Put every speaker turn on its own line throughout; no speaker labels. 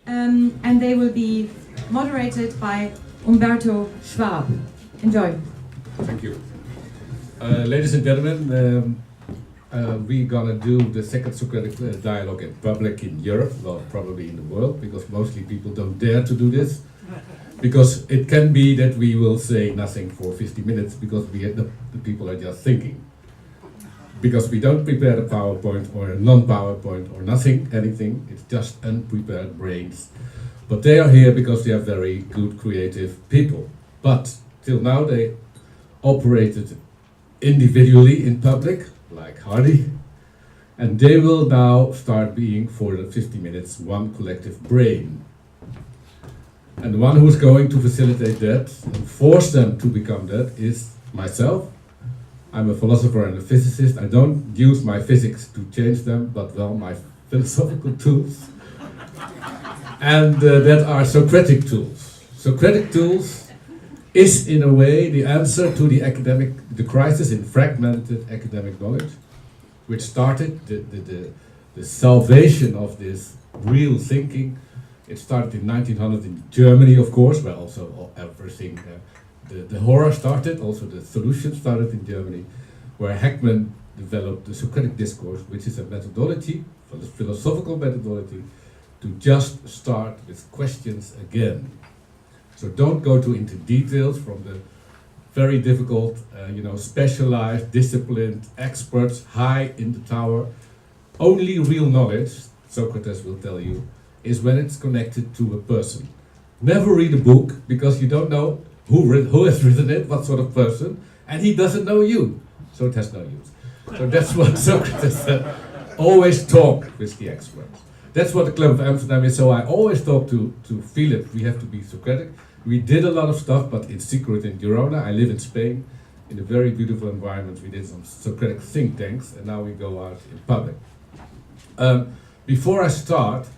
and they will be moderated by Umberto Schwab. Enjoy.
Thank you. Ladies and gentlemen, we're gonna do the second Socratic dialogue in public in Europe, well, probably in the world, because mostly people don't dare to do this. Because it can be that we will say nothing for 50 minutes because the people are just thinking. Because we don't prepare a PowerPoint or a non-PowerPoint or nothing, anything, it's just unprepared brains. But they are here because they are very good creative people. But till now they operated individually in public, like Hardy, and they will now start being, for the 50 minutes, one collective brain. And the one who's going to facilitate that and force them to become that is myself. I'm a philosopher and a physicist. I don't use my physics to change them, but well, my philosophical tools. And that are Socratic tools. Socratic tools is in a way the answer to the crisis in fragmented academic knowledge, which started the salvation of this real thinking. It started in 1900 in Germany, of course, where also everything, the horror started, also the solution started in Germany, where Heckman developed the Socratic discourse, which is a methodology, a philosophical methodology, to just start with questions again. So don't go into details from the very difficult, specialized, disciplined experts high in the tower. Only real knowledge, Socrates will tell you, is when it's connected to a person. Never read a book because you don't know who has written it, what sort of person, and he doesn't know you, so it has no use. So that's what Socrates said. Always talk with the experts. That's what the Club of Amsterdam is. So I always talk to Philip. We have to be Socratic. We did a lot of stuff, but in secret in Girona. I live in Spain, in a very beautiful environment. We did some Socratic think tanks, and now we go out in public. Before I start,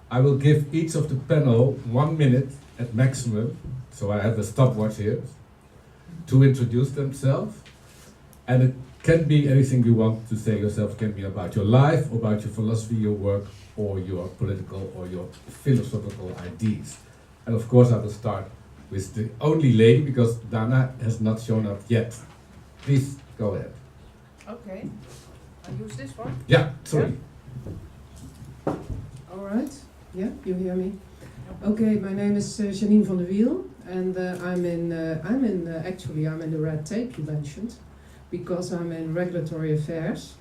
I will give each of the panel 1 minute at maximum, so I have a stopwatch here, to introduce themselves. And it can be anything you want to say yourself. It can be about your life, or about your philosophy, your work, or your political or your philosophical ideas. And of course I will start with the only lady, because Dana has not shown up yet. Please go ahead.
Okay, I use this one.
Yeah, sorry.
Yeah. All right. Yeah, you hear me? Okay, my name is Janine van der Wiel, and I'm in the red tape you mentioned, because I'm in regulatory affairs.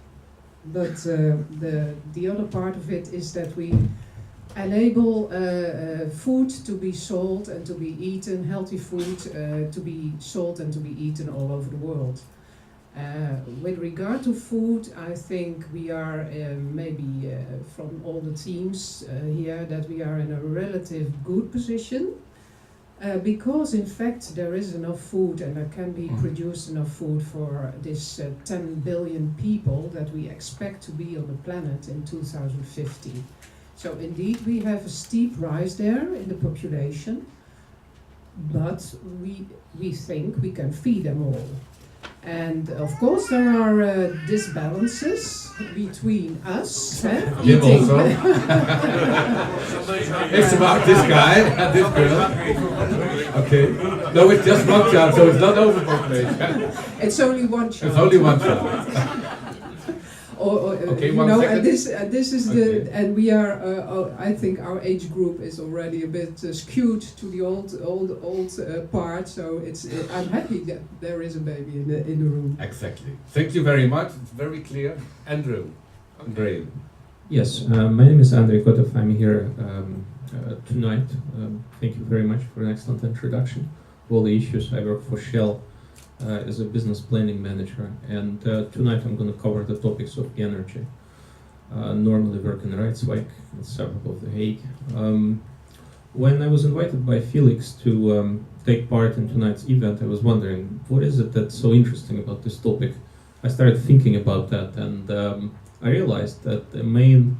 But the other part of it is that we enable food to be sold and to be eaten, healthy food to be sold and to be eaten all over the world. With regard to food, I think we are maybe from all the teams here that we are in a relative good position, because in fact there is enough food and there can be produced enough food for this 10 billion people that we expect to be on the planet in 2050. So indeed we have a steep rise there in the population, but we think we can feed them all. And of course there are disbalances between us eating.
Also. It's about this guy and this girl. Okay. No, it's just one child, so it's not overpopulation.
It's only one child.
It's only one child. Okay,
and this is okay. And we are. I think our age group is already a bit skewed to the old part. So it's. I'm happy that there is a baby in the room.
Exactly. Thank you very much. It's very clear. Andrew. Andrei.
Yes, my name is Andrei Kotov. I'm here tonight. Thank you very much for an excellent introduction. All the issues. I work for Shell. As a business planning manager, and tonight I'm going to cover the topics of energy. Normally work in Rijswijk, in the suburb of The Hague. When I was invited by Felix to take part in tonight's event, I was wondering, what is it that's so interesting about this topic? I started thinking about that, and I realized that the main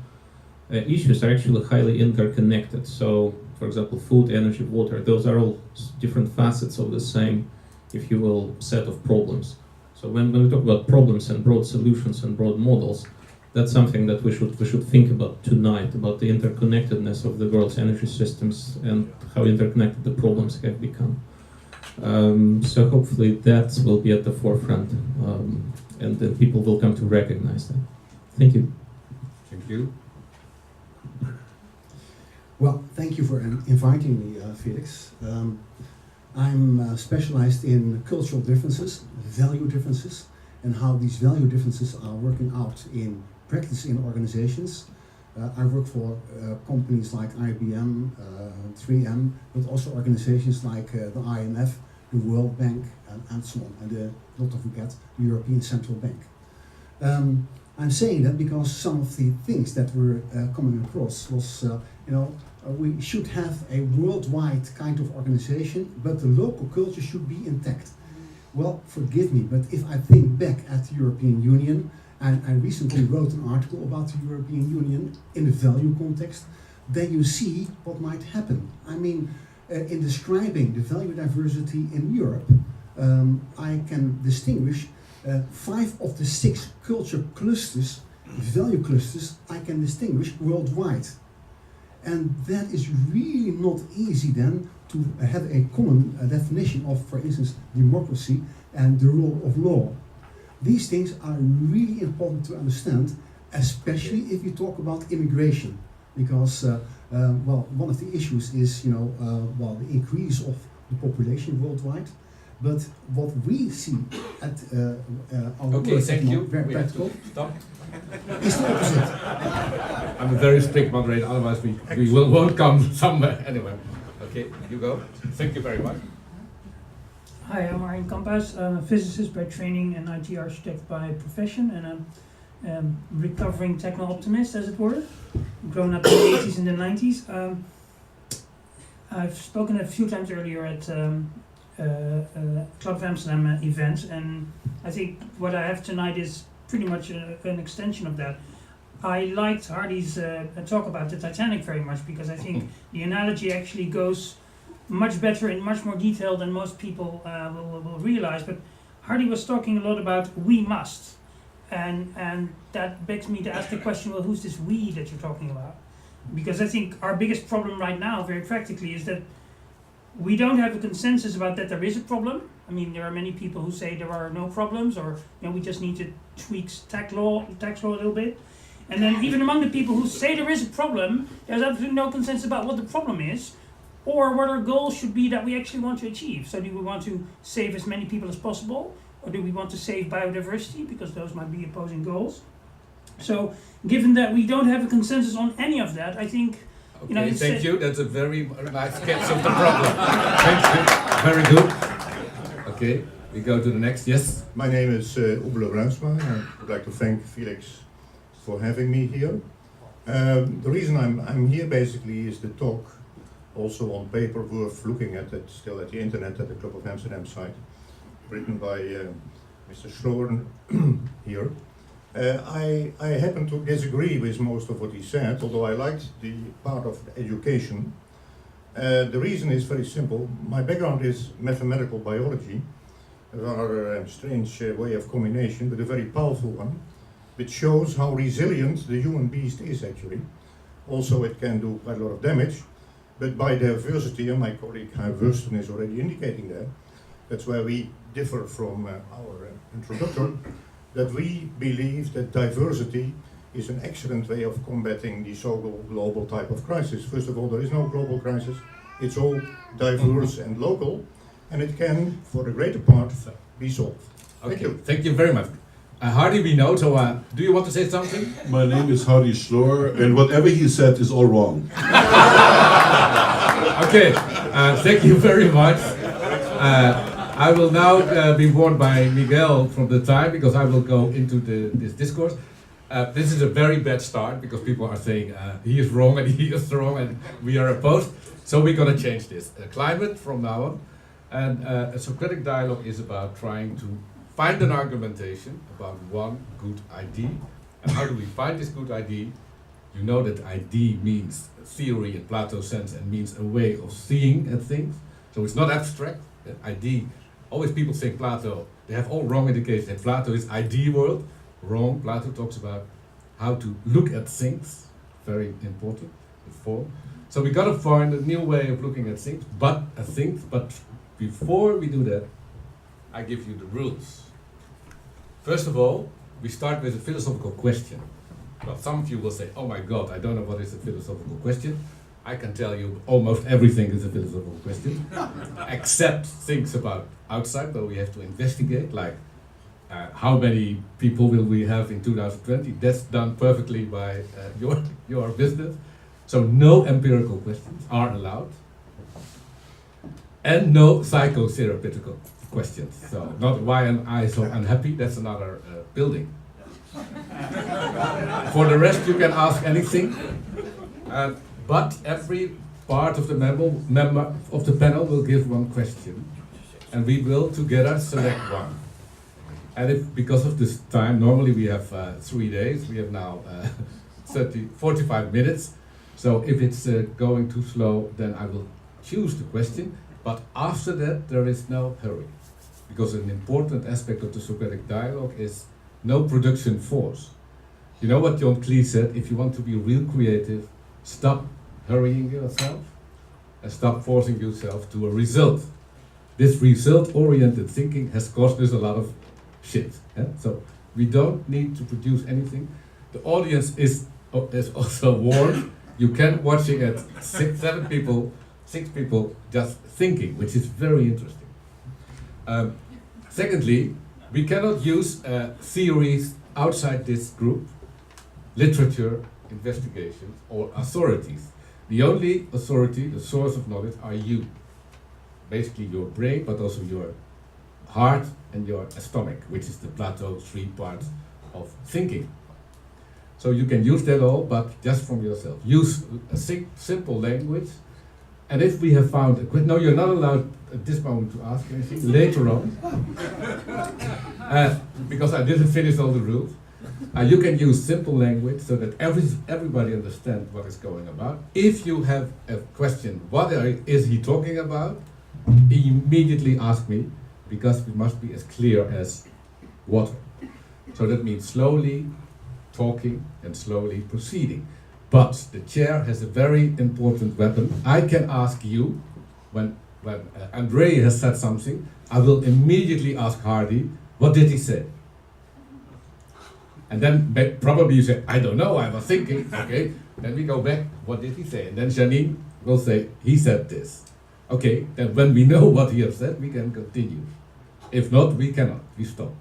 issues are actually highly interconnected. So, for example, food, energy, water, those are all different facets of the same, if you will, set of problems. So when we talk about problems and broad solutions and broad models, that's something that we should think about tonight, about the interconnectedness of the world's energy systems and how interconnected the problems have become. So hopefully that will be at the forefront, and then people will come to recognize that. Thank you.
Thank you.
Well, thank you for inviting me, Felix. I'm specialized in cultural differences, value differences, and how these value differences are working out in practice in organizations. I work for companies like IBM, 3M, but also organizations like the IMF, the World Bank, and so on, and not to forget the European Central Bank. I'm saying that because some of the things that were coming across was, we should have a worldwide kind of organization, but the local culture should be intact. Well, forgive me, but if I think back at the European Union, and I recently wrote an article about the European Union in the value context, then you see what might happen. I mean, in describing the value diversity in Europe, I can distinguish 5 of the 6 culture clusters, value clusters, I can distinguish worldwide. And that is really not easy then to have a common definition of, for instance, democracy and the rule of law. These things are really important to understand, especially if you talk about immigration, because one of the issues is, the increase of the population worldwide. But what we see at our
Okay,
work,
thank you.
very
We have
practical,
to stop.
is the opposite.
I'm a very strict moderator, otherwise we won't come somewhere anyway. Okay, you go. Thank you very much.
Hi, I'm Arjen Kampas. I'm a physicist by training and IT architect by profession, and I'm recovering techno-optimist, as it were. Grown up in the 80s and the 90s. I've spoken a few times earlier at Club of Amsterdam events, and I think what I have tonight is pretty much an extension of that. I liked Hardy's talk about the Titanic very much, because I think the analogy actually goes much better in much more detail than most people will realize. But Hardy was talking a lot about we must, and that begs me to ask the question, well, who's this we that you're talking about? Because I think our biggest problem right now, very practically, is that we don't have a consensus about that there is a problem. I mean, there are many people who say there are no problems, or we just need to tweak tax law a little bit. And then even among the people who say there is a problem, there's absolutely no consensus about what the problem is, or what our goals should be that we actually want to achieve. So do we want to save as many people as possible, or do we want to save biodiversity, because those might be opposing goals? So given that we don't have a consensus on any of that, I think
Okay, thank you. That's a very nice sketch of the problem. Thank you. Very good. Okay, we go to the next. Yes?
My name is Ubelo Bruinsma. I would like to thank Felix for having me here. The reason I'm here basically is the talk, also on paper, worth looking at it, still at the internet, at the Club of Amsterdam site, written by Mr. Schroen here. I happen to disagree with most of what he said, although I liked the part of education. The reason is very simple. My background is mathematical biology, a rather strange way of combination, but a very powerful one, which shows how resilient the human beast is actually. Also, it can do quite a lot of damage, but biodiversity, and my colleague Hai Wursten is already indicating that, that's where we differ from our introductor, that we believe that diversity is an excellent way of combating the so-called global type of crisis. First of all, there is no global crisis. It's all diverse and local, and it can, for the greater part, be solved.
Okay, thank you very much. Hardy, we know, so do you want to say something?
My name is Hardy Schloor, and whatever he said is all wrong.
Okay, thank you very much. I will now be warned by Miguel from the time, because I will go into this discourse. This is a very bad start, because people are saying he is wrong and he is wrong and we are opposed. So we're going to change this. Climate from now on. And a Socratic dialogue is about trying to find an argumentation about one good idea. And how do we find this good idea? You know that idea means theory in Plato's sense and means a way of seeing at things. So it's not abstract. Idea. Always people say Plato, they have all wrong indications that Plato is idea world. Wrong. Plato talks about how to look at things, very important, the form. So we got to find a new way of looking at things, but before we do that, I give you the rules. First of all, we start with a philosophical question. Well, some of you will say, oh my God, I don't know what is a philosophical question. I can tell you almost everything is a philosophical question, except things about outside, but we have to investigate, like how many people will we have in 2020? That's done perfectly by your business. So no empirical questions are allowed, and no psychotherapeutical questions. So not why am I so unhappy? That's another building. For the rest, you can ask anything, but every part of the member of the panel will give one question, and we will together select one. And if because of this time, normally we have 3 days, we have now 45 minutes. So if it's going too slow, then I will choose the question. But after that, there is no hurry, because an important aspect of the Socratic dialogue is no production force. You know what John Cleese said? If you want to be real creative, stop hurrying yourself and stop forcing yourself to a result. This result-oriented thinking has cost us a lot of shit. Yeah? So we don't need to produce anything. The audience is also warned. You can watch it at 6 people just thinking, which is very interesting. Secondly, we cannot use theories outside this group, literature, investigations, or authorities. The only authority, the source of knowledge, are you. Basically your brain, but also your heart and your stomach, which is the Plato 3 parts of thinking. So you can use that all, but just from yourself. Use a simple language. And if we have found a no, you're not allowed at this moment to ask anything. Later on, because I didn't finish all the rules. You can use simple language so that everybody understands what is going about. If you have a question, what is he talking about? Immediately ask me, because we must be as clear as water. So that means slowly talking and slowly proceeding. But the chair has a very important weapon. I can ask you, when Andre has said something, I will immediately ask Hardy, what did he say? And then probably you say, I don't know, I was thinking, okay. Then we go back, what did he say? And then Janine will say, he said this. Okay, then when we know what he has said, we can continue. If not, we cannot, we stop.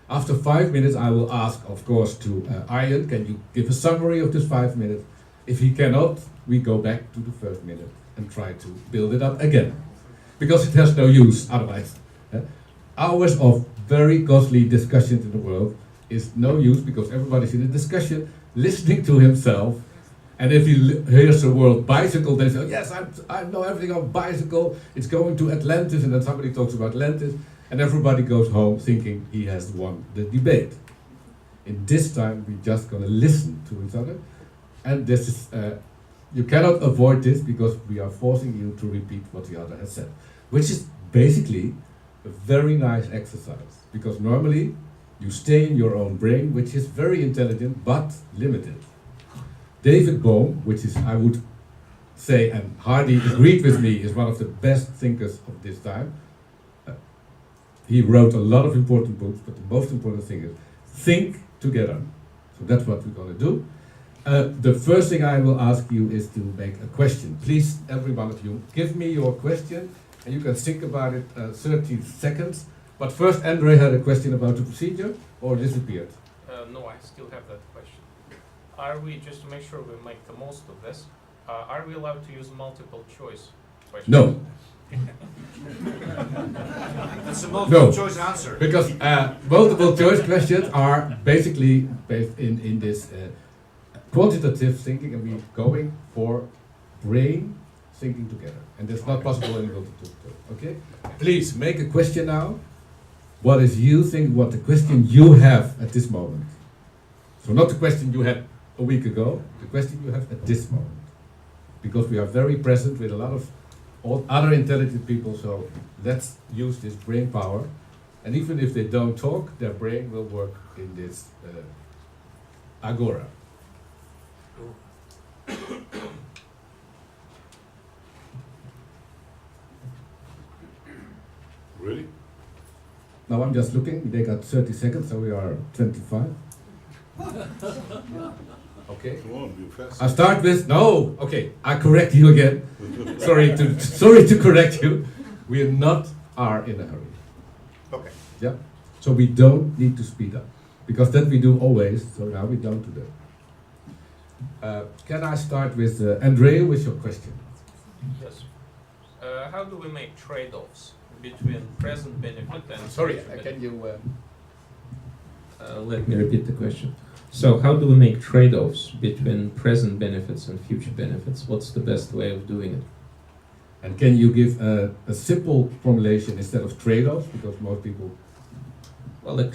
After 5 minutes, I will ask, of course, to Ian, can you give a summary of this 5 minutes? If he cannot, we go back to the first minute and try to build it up again. Because it has no use otherwise. Hours of very costly discussions in the world is no use, because everybody's in a discussion, listening to himself. And if he hears the word bicycle, they say, yes, I know everything about bicycle, it's going to Atlantis, and then somebody talks about Atlantis, and everybody goes home thinking he has won the debate. In this time, we're just going to listen to each other, and this is, you cannot avoid this, because we are forcing you to repeat what the other has said, which is basically a very nice exercise, because normally you stay in your own brain, which is very intelligent, but limited. David Bohm, which is, I would say, and Hardy agreed with me, is one of the best thinkers of this time. He wrote a lot of important books, but the most important thing is think together. So that's what we're going to do. The first thing I will ask you is to make a question. Please, every one of you, give me your question, and you can think about it 30 seconds. But first, Andre had a question about the procedure, or disappeared?
No, I still have that question. Are we, just to make sure we make the most of this, are we allowed to use multiple choice questions?
No.
That's a multiple
No.
choice answer.
Because multiple choice questions are basically based in this quantitative thinking, and we're going for brain thinking together. And that's not possible in multiple choice. Okay? Please make a question now. What is you think, what the question you have at this moment? So not the question you had a week ago, the question you have at this moment. Because we are very present with a lot of other intelligent people, so let's use this brain power. And even if they don't talk, their brain will work in this Agora.
Really?
Now I'm just looking, they got 30 seconds, so we are 25. Okay.
Come on, be fast.
I start with, no, okay, I correct you again. sorry to correct you. We are not in a hurry.
Okay.
Yeah. So we don't need to speed up. Because that we do always, so now we don't do that. Can I start with Andrea with your question?
Yes. How do we make trade-offs between present benefit and
Sorry,
future benefit?
can you...
Let me repeat the question. So how do we make trade-offs between present benefits and future benefits? What's the best way of doing it?
And can you give a simple formulation instead of trade-offs? Because most people...
Well, a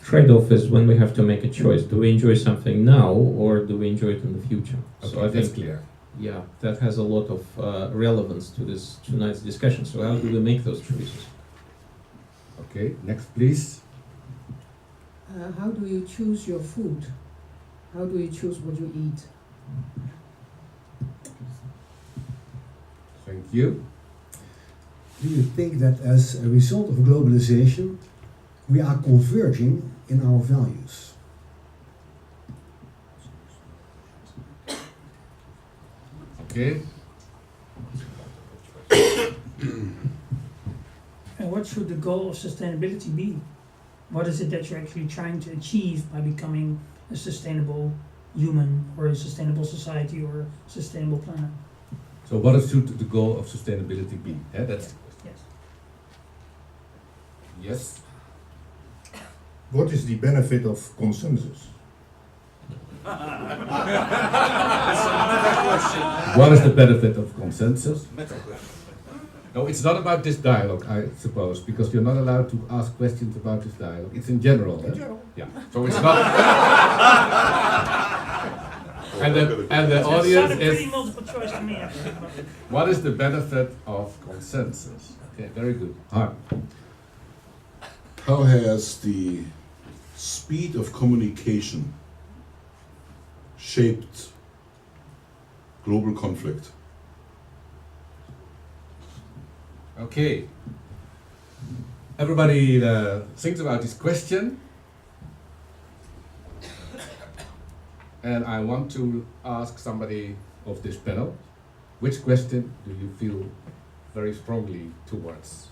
trade-off is when we have to make a choice. Do we enjoy something now or do we enjoy it in the future?
Okay,
So I
that's
think,
clear.
yeah, that has a lot of relevance to this tonight's discussion. So how do we make those choices?
Okay, next please.
How do you choose your food? How do you choose what you eat?
Thank you.
Do you think that as a result of globalization, we are converging in our values?
Okay.
And what should the goal of sustainability be? What is it that you're actually trying to achieve by becoming a sustainable human or a sustainable society or a sustainable planet?
So what should the goal of sustainability be? Yeah, that's the question.
Yes.
Yes.
What is the benefit of consensus?
What is the benefit of consensus? No, it's not about this dialogue, I suppose, because you're not allowed to ask questions about this dialogue. It's in general.
In
eh?
general.
Yeah. So it's not. and the
It
audience
sounded pretty
is.
multiple choice to me, actually.
What is the benefit of consensus? Okay, very good.
How has the speed of communication shaped global conflict?
Okay. Everybody thinks about this question. And I want to ask somebody of this panel, which question do you feel very strongly towards?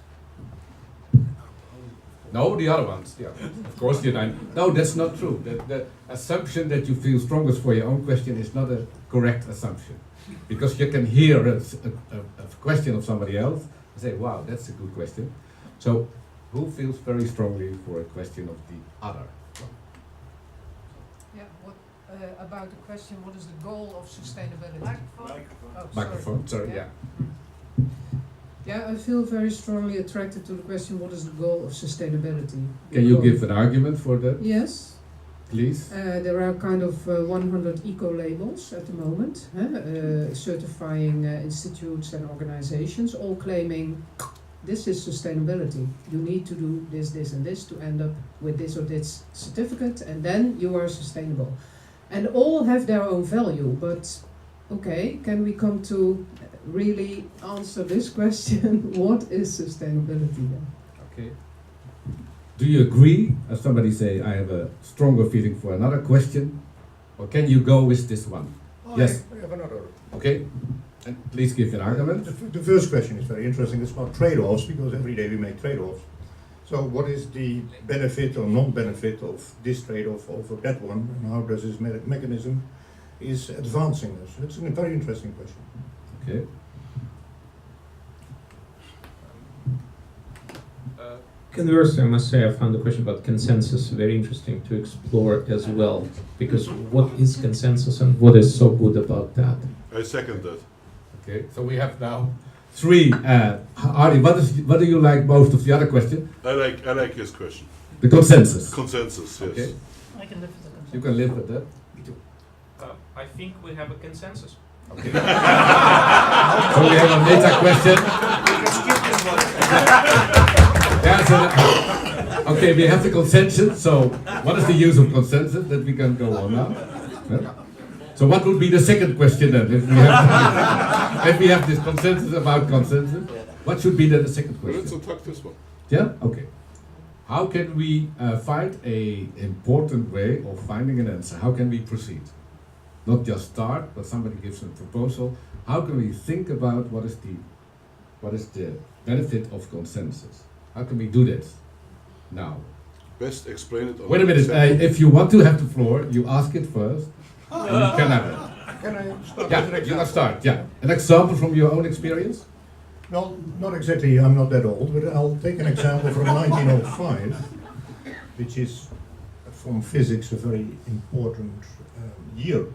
No, the other ones, yeah. Of course, no, that's not true. The assumption that you feel strongest for your own question is not a correct assumption. Because you can hear a question of somebody else and say, wow, that's a good question. So, who feels very strongly for a question of the other?
Yeah, about the question, what is the goal of sustainability? Oh,
Microphone, sorry, yeah.
Yeah, I feel very strongly attracted to the question, what is the goal of sustainability?
Can you give an argument for that,
Yes.
please?
There are kind of 100 eco-labels at the moment, certifying institutes and organizations, all claiming this is sustainability. You need to do this, this and this to end up with this or this certificate, and then you are sustainable. And all have their own value, but okay, can we come to really answer this question? What is sustainability then?
Okay. Do you agree, as somebody say, I have a stronger feeling for another question, or can you go with this one? Yes.
I have another.
Okay, and please give an argument.
The first question is very interesting. It's about trade-offs, because every day we make trade-offs. So what is the benefit or non-benefit of this trade-off over that one, and how does this mechanism is advancing us? It's a very interesting question.
Okay.
Conversely, I must say I found the question about consensus very interesting to explore as well, because what is consensus and what is so good about that?
I second that.
Okay, so we have now three. Artie, what do you like most of the other question?
I like his question.
The consensus.
Consensus, yes.
Okay,
I can live with the concept.
you can live with that.
I think we have a consensus.
Okay. So we have a meta question. Yeah, so Okay, we have the consensus. So, what is the use of consensus? That we can go on now. Yeah? So, what would be the second question then? If we have this consensus about consensus, what should be then the second question?
Let's attack this one.
Yeah. Okay. How can we find a important way of finding an answer? How can we proceed? Not just start, but somebody gives a proposal. How can we think about what is the benefit of consensus? How can we do this now?
Best explain it. On
Wait a minute. If you want to have the floor, you ask it first. And you can have it.
Can I start with an
Yeah, you
example?
can start. Yeah, an example from your own experience.
Well, not exactly, I'm not that old, but I'll take an example from 1905, which is, from physics, a very important year.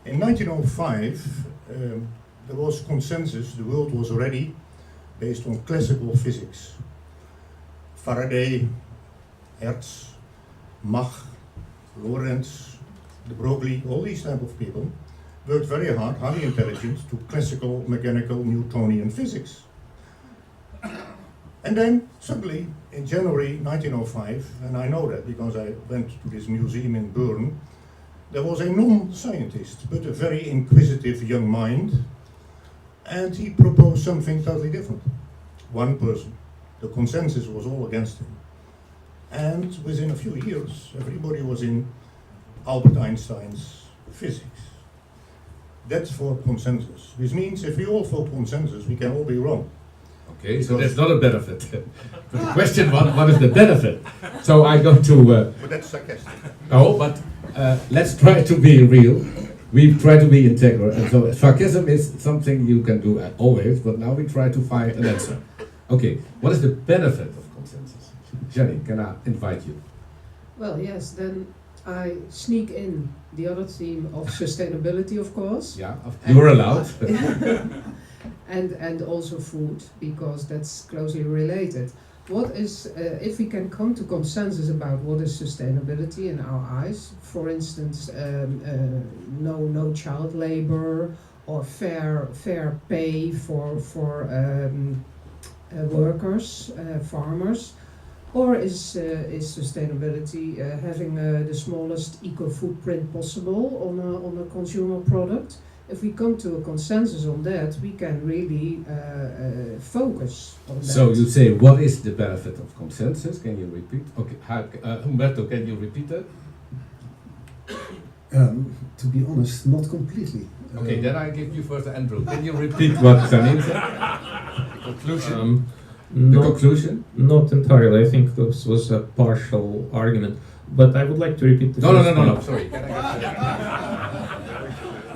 In 1905, there was consensus, the world was ready, based on classical physics. Faraday, Hertz, Mach, Lorentz, de Broglie, all these type of people worked very hard, highly intelligent, to classical, mechanical, Newtonian physics. And then, suddenly, in January 1905, and I know that because I went to this museum in Bern, there was a non-scientist, but a very inquisitive young mind, and he proposed something totally different. One person. The consensus was all against him. And within a few years, everybody was in Albert Einstein's physics. That's for consensus. Which means if we all follow consensus, we can all be wrong.
Okay, so that's not a benefit. But the question, what is the benefit? So I go to...
But that's sarcastic.
No, but let's try to be real. We try to be integral. And so sarcasm is something you can do always, but now we try to find an answer. Okay, what is the benefit of consensus? Jenny, can I invite you?
Well, yes, then I sneak in the other theme of sustainability, of course.
Yeah, you're allowed.
And also food, because that's closely related. What is, if we can come to consensus about what is sustainability in our eyes, for instance, no child labor or fair pay for workers, farmers, or is sustainability having the smallest eco footprint possible on a consumer product? If we come to a consensus on that, we can really focus on that.
So you say, what is the benefit of consensus? Can you repeat? Okay, Humberto, can you repeat that?
To be honest, not completely.
Okay, then I give you first Andrew. Can you repeat what Janine said? The conclusion? The conclusion?
Not entirely. I think this was a partial argument, but I would like to repeat the first
No.
point.
Sorry.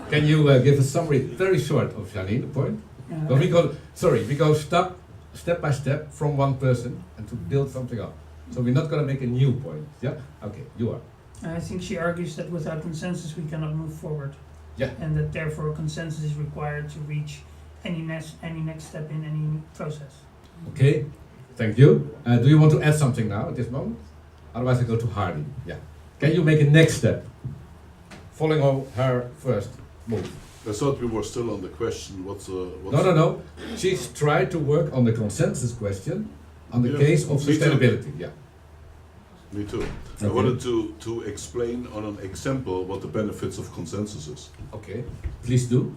Can you give a summary, very short, of Janine, the point? But we go step by step from one person and to build something up. So we're not going to make a new point. Yeah. Okay. You are.
I think she argues that without consensus we cannot move forward.
Yeah.
And that therefore consensus is required to reach any next step in any process.
Okay. Thank you. Do you want to add something now at this moment? Otherwise, I go to Hardy. Yeah. Can you make a next step, following her first move?
I thought we were still on the question. What's
No. She's tried to work on the consensus question on the
Yeah,
case of
me too.
sustainability. Yeah.
Me too. I
Okay.
wanted to explain on an example what the benefits of consensus is.
Okay. Please do.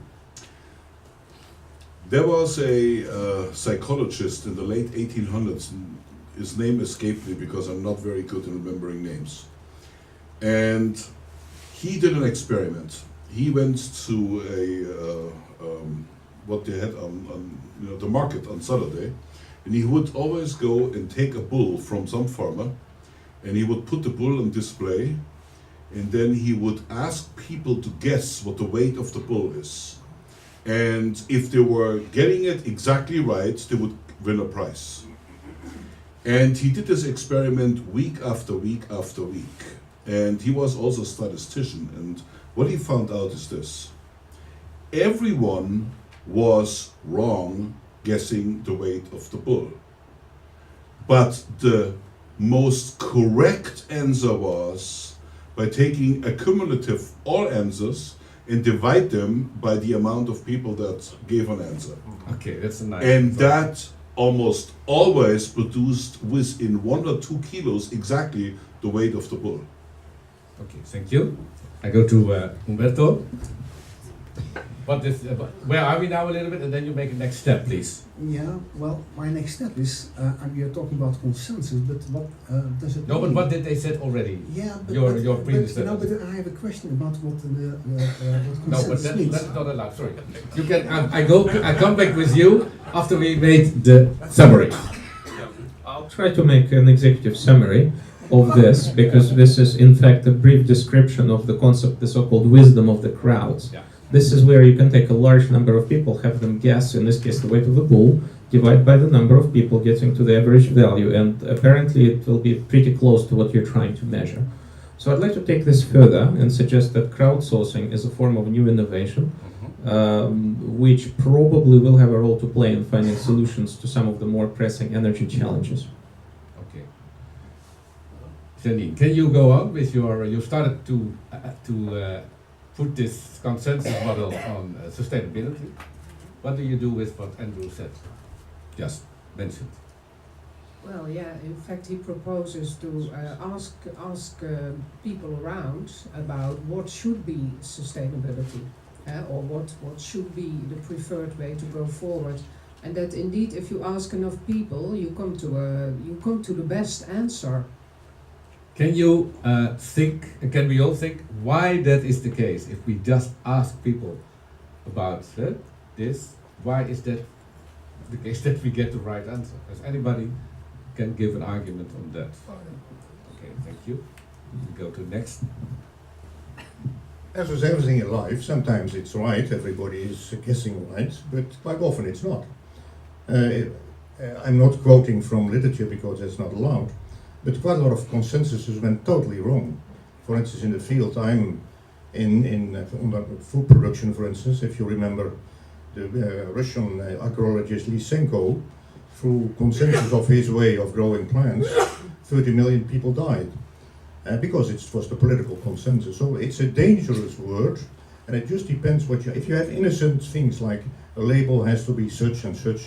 There was a psychologist in the late 1800s. And his name escaped me because I'm not very good in remembering names. And he did an experiment. He went to what they had on the market on Saturday, and he would always go and take a bull from some farmer, and he would put the bull on display, and then he would ask people to guess what the weight of the bull is. And if they were getting it exactly right, they would win a prize. And he did this experiment week after week after week. And he was also a statistician. And what he found out is this: everyone was wrong guessing the weight of the bull. But the most correct answer was by taking a cumulative all answers and divide them by the amount of people that gave an answer.
Okay, that's a nice.
And that almost always produced within 1 or 2 kilos exactly the weight of the bull.
Okay, thank you. I go to Umberto. Where are we now a little bit, and then you make a next step, please.
Yeah, well, my next step is, we are talking about consensus, but what does it
No,
mean?
but what did they said already?
Yeah, but,
Your
but,
previous
but, no,
step.
but I have a question about what
No, but
consensus means.
that's not allowed. Sorry. You can. I come back with you after we made the summary.
I'll try to make an executive summary of this, because this is in fact a brief description of the concept, the so-called wisdom of the crowds.
Yeah.
This is where you can take a large number of people, have them guess, in this case the weight of the bull, divide by the number of people getting to the average value, and apparently it will be pretty close to what you're trying to measure. So I'd like to take this further and suggest that crowdsourcing is a form of new innovation, which probably will have a role to play in finding solutions to some of the more pressing energy challenges.
Okay. Janine, can you go on with your? You started to put this consensus model on sustainability. What do you do with what Andrew said? Just mentioned.
Well, yeah, in fact, he proposes to ask people around about what should be sustainability, or what should be the preferred way to go forward, and that indeed, if you ask enough people, you come to the best answer.
Can you can we all think why that is the case? If we just ask people about this, why is that the case that we get the right answer? Does anybody can give an argument on that? Okay, thank you. We go to next.
As with everything in life, sometimes it's right, everybody is guessing right, but quite often it's not. I'm not quoting from literature because it's not allowed, but quite a lot of consensuses went totally wrong. For instance, in the field I'm in food production, for instance, if you remember the Russian agronomist Lysenko, through consensus of his way of growing plants, 30 million people died. Because it was the political consensus. So it's a dangerous word, and it just depends what you, if you have innocent things like a label has to be such and such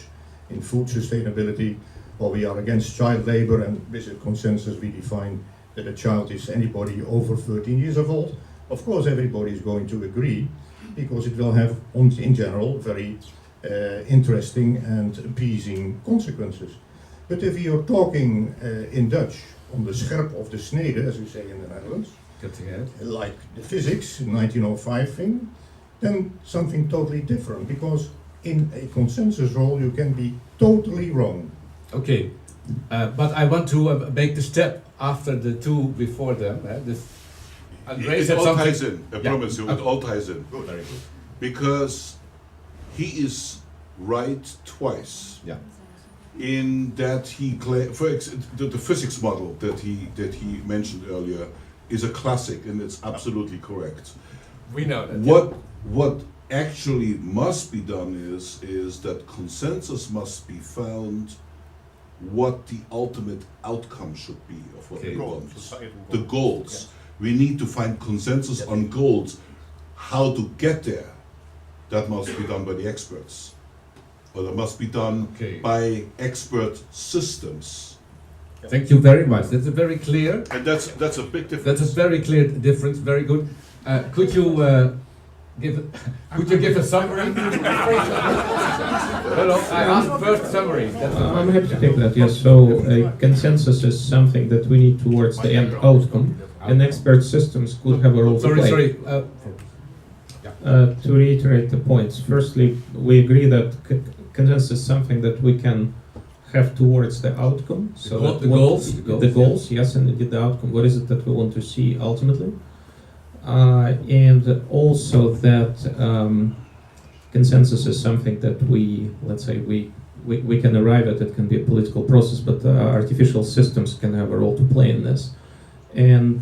in food sustainability, or we are against child labor, and with a consensus we define that a child is anybody over 13 years of old. Of course everybody is going to agree, because it will have, in general, very interesting and appeasing consequences. But if you're talking in Dutch, on the scherp of the snede, as we say in the Netherlands, like the physics 1905 thing, then something totally different, because in a consensus role you can be totally wrong.
Okay, but I want to make the step after the two before them.
It all ties in, I promise you, it
Okay.
all ties in.
Good. Very good.
Because he is right twice.
Yeah.
In that he the physics model that he mentioned earlier is a classic, and it's absolutely correct.
We know that.
What actually must be done is that consensus must be found what the ultimate outcome should be of what we want. The goals. We need to find consensus on goals. How to get there, that must be done by the experts. Or that must be done by expert systems.
Thank you very much. That's a very clear.
And that's a big difference.
That's a very clear difference. Very good. Could you give a summary? No, I asked first summary.
I'm happy to take that, yes. So a consensus is something that we need towards the end outcome, and expert systems could have a role to play.
Sorry.
To reiterate the points, firstly, we agree that consensus is something that we can have towards the outcome. So
the goals.
The goals, yes, and indeed the outcome. What is it that we want to see ultimately? And also that consensus is something that we can arrive at. It can be a political process, but artificial systems can have a role to play in this. And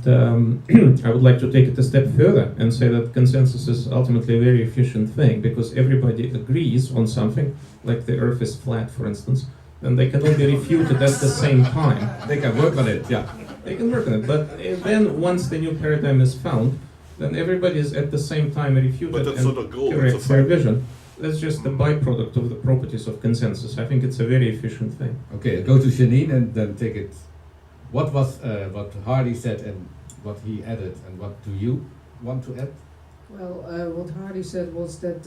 I would like to take it a step further and say that consensus is ultimately a very efficient thing, because everybody agrees on something, like the earth is flat, for instance, and they can all be refuted at the same time.
They can work on it, yeah.
They can work on it, but then once the new paradigm is found, then everybody is at the same time refuted
But that's
and
not a goal, it's a
corrects their
fact.
vision. that's just the byproduct of the properties of consensus. I think it's a very efficient thing.
Okay, go to Janine and then take it. What was what Hardy said and what he added, and what do you want to add?
Well, what Hardy said was that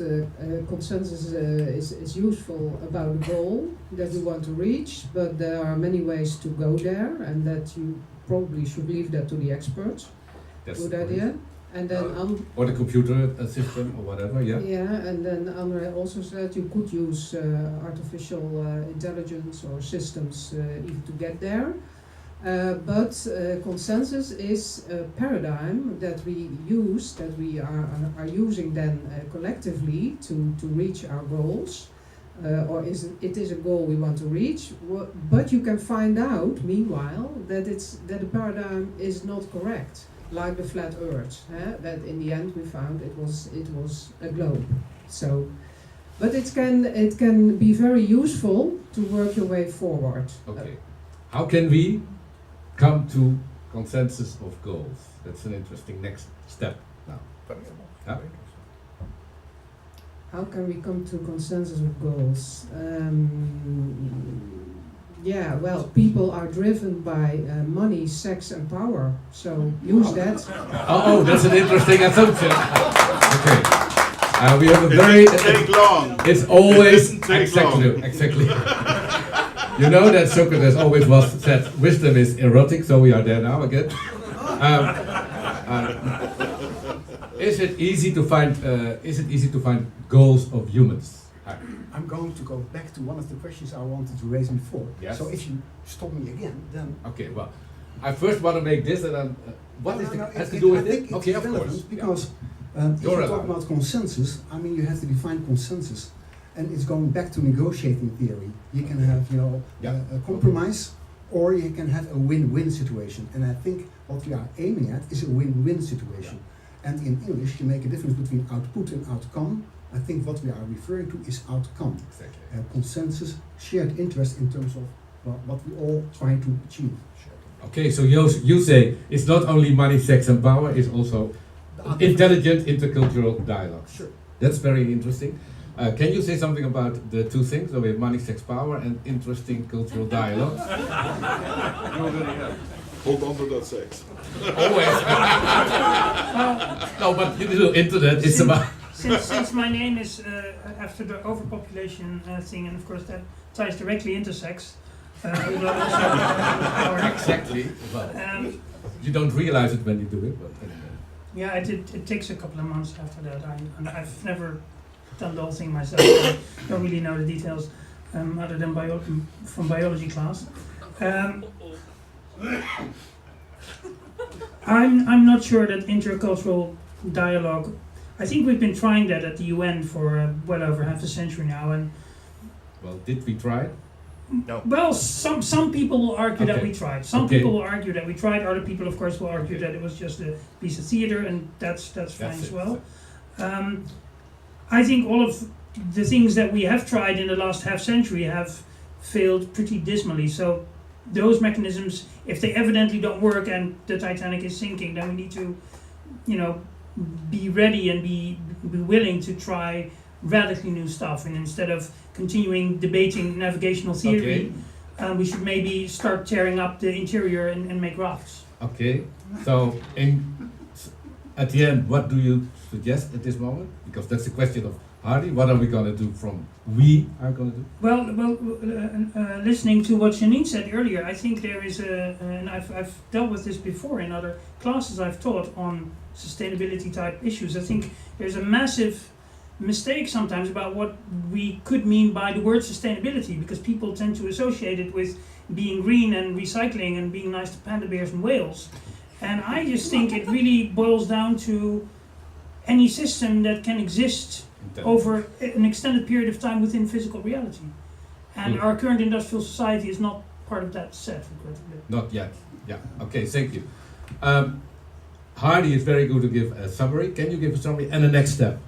consensus is useful about the goal that you want to reach, but there are many ways to go there, and that you probably should leave that to the experts.
That's
Good idea. And then
or the computer system or whatever, yeah?
yeah, and then Andre also said you could use artificial intelligence or systems even to get there. But consensus is a paradigm that we use, that we are using then collectively to reach our goals, or it is a goal we want to reach. But you can find out, meanwhile, that the paradigm is not correct, like the flat Earth. That in the end we found it was a globe. So, but it can be very useful to work your way forward.
Okay. How can we come to consensus of goals? That's an interesting next step now. Yeah.
How can we come to consensus of goals? Yeah, well, people are driven by money, sex, and power. So use that.
Oh, that's an interesting assumption. Okay. We have a very.
It didn't take long.
It's always
It didn't take long.
exactly. You know that Socrates always said wisdom is erotic, so we are there now again. Is it easy to find? Is it easy to find goals of humans?
I'm going to go back to one of the questions I wanted to raise before.
Yes.
So if you stop me again, then
Okay. Well, I first want to make this, and then what is has to do
I
with
think
it?
it's
Okay, of
relevant
course.
because if
You're
you talk
relevant.
about consensus, I mean you have to define consensus, and it's going back to negotiating theory. You can have
Yeah.
a compromise, or you can have a win-win situation. And I think what we are aiming at is a win-win situation. And in English, you make a difference between output and outcome. I think what we are referring to is outcome.
Exactly.
Consensus, shared interest in terms of what we all trying to achieve.
Okay, so you say it's not only money, sex, and power; it's also intelligent intercultural dialogue.
Sure.
That's very interesting. Can you say something about the two things? So we have money, sex, power, and interesting cultural dialogue.
Hold on to that sex.
Always. No, but you do internet. It's about.
Since my name is after the overpopulation thing, and of course that ties directly into sex. Although also power.
Exactly. Well, you don't realize it when you do it, but anyway.
Yeah, it takes a couple of months after that. I've never done the whole thing myself. I don't really know the details other than from biology class. I'm not sure that intercultural dialogue. I think we've been trying that at the UN for well over half a century now, and
Well, did we try?
well, some people will argue that
Okay.
we tried. Some
Okay.
people will argue that we tried. Other people, of course, will argue that it was just a piece of theater, and that's fine
That's
as
it.
well. I think all of the things that we have tried in the last half century have failed pretty dismally. So those mechanisms, if they evidently don't work and the Titanic is sinking, then we need to, be ready and be willing to try radically new stuff. And instead of continuing debating navigational theory, we should maybe start tearing up the interior and make rafts.
Okay. So, at the end, what do you suggest at this moment? Because that's the question of Hardy. What are we going to do we are going to do?
Well, listening to what Janine said earlier, I think there is and I've dealt with this before in other classes I've taught on sustainability type issues. I think there's a massive mistake sometimes about what we could mean by the word sustainability, because people tend to associate it with being green and recycling and being nice to panda bears and whales. And I just think it really boils down to any system that can exist over an extended period of time within physical reality. And our current industrial society is not part of that set, regrettably.
Not yet. Yeah. Okay. Thank you. Hardy is very good to give a summary. Can you give a summary and a next step?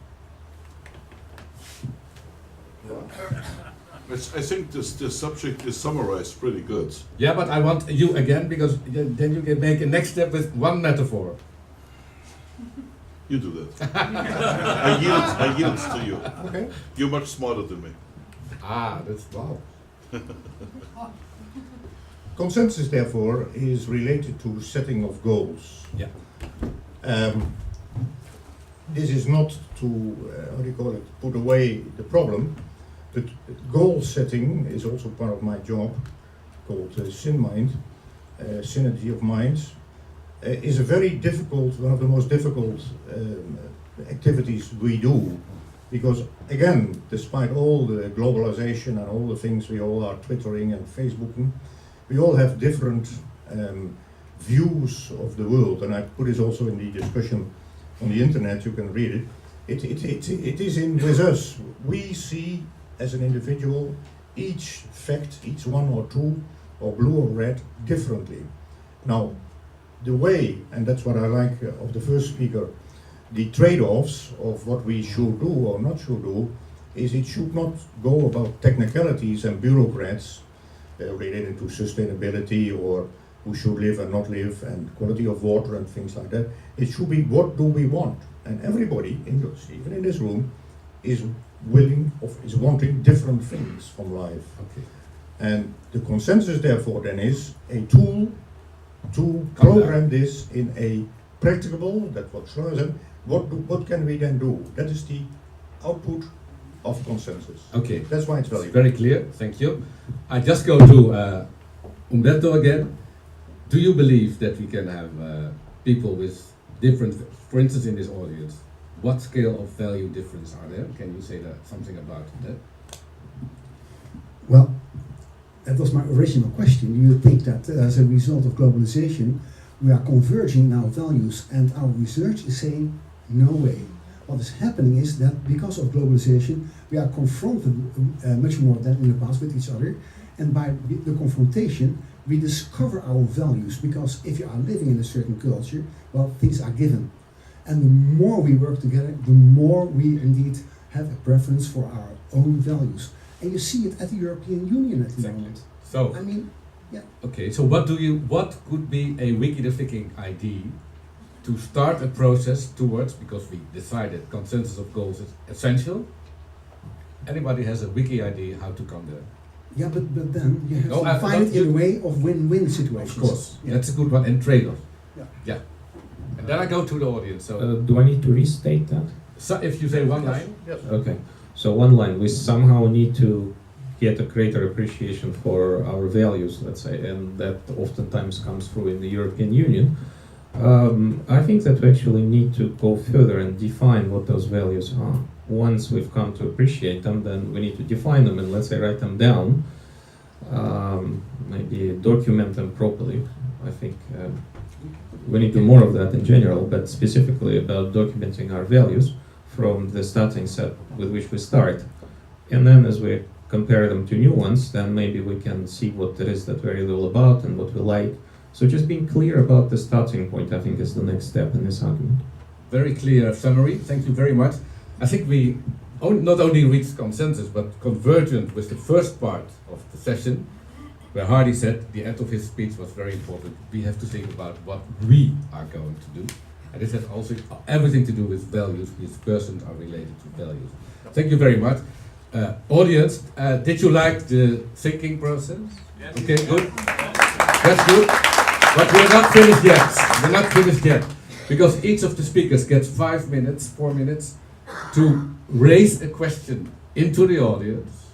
I think this subject is summarized pretty good.
Yeah, but I want you again, because then you can make a next step with one metaphor.
You do that. I yield to you.
Okay.
You're much smarter than me.
Ah, that's wow.
Consensus, therefore, is related to setting of goals.
Yeah.
This is not to, how do you call it, put away the problem, but goal setting is also part of my job, called SynMind, Synergy of Minds, is a very difficult, one of the most difficult activities we do, because again, despite all the globalization and all the things we all are twittering and Facebooking, we all have different views of the world, and I put this also in the discussion on the internet, you can read it. It is in with us. We see as an individual each fact, each one or two, or blue or red, differently. Now, the way, and that's what I like of the first speaker, the trade-offs of what we should do or not should do, is it should not go about technicalities and bureaucrats related to sustainability or who should live and not live and quality of water and things like that. It should be what do we want, and everybody, even in this room, is wanting different things from life.
Okay.
And the consensus, therefore, then is a tool to program this in a practicable, that's what Schroer said, what can we then do? That is the output of consensus.
Okay.
That's why it's
It's
valuable.
very clear. Thank you. I just go to Umberto again. Do you believe that we can have people with different, for instance, in this audience, what scale of value difference are there? Can you say something about that?
Well, that was my original question. Do you think that as a result of globalization, we are converging in our values, and our research is saying, no way. What is happening is that because of globalization, we are confronted much more than in the past with each other, and by the confrontation, we discover our values, because if you are living in a certain culture, well, things are given. And the more we work together, the more we indeed have a preference for our own values. And you see it at the European Union at the moment.
So,
I mean, yeah.
okay, so what could be a wiki the thinking idea to start a process towards, because we decided consensus of goals is essential. Anybody has a wiki idea how to come there?
Yeah, but then you have
No,
to find it in a way of win-win situations.
Of course,
Yeah.
that's a good one, and trade-off.
Yeah.
And then I go to the audience, so,
Do I need to restate that?
so if you say one line,
Yes.
Okay, so one line, we somehow need to get a greater appreciation for our values, let's say, and that oftentimes comes through in the European Union. I think that we actually need to go further and define what those values are. Once we've come to appreciate them, then we need to define them and, let's say, write them down, maybe document them properly. I think we need to do more of that in general, but specifically about documenting our values from the starting set with which we start. And then as we compare them to new ones, then maybe we can see what it is that we're really all about and what we like. So just being clear about the starting point, I think, is the next step in this argument.
very clear summary, thank you very much. I think we not only reached consensus, but convergent with the first part of the session, where Hardy said the end of his speech was very important. We have to think about what we are going to do. And this has also everything to do with values, because persons are related to values. Thank you very much. Audience, did you like the thinking process? Yes. Okay, good. That's good. But we're not finished yet. We're not finished yet. Because each of the speakers gets 5 minutes, 4 minutes, to raise a question into the audience.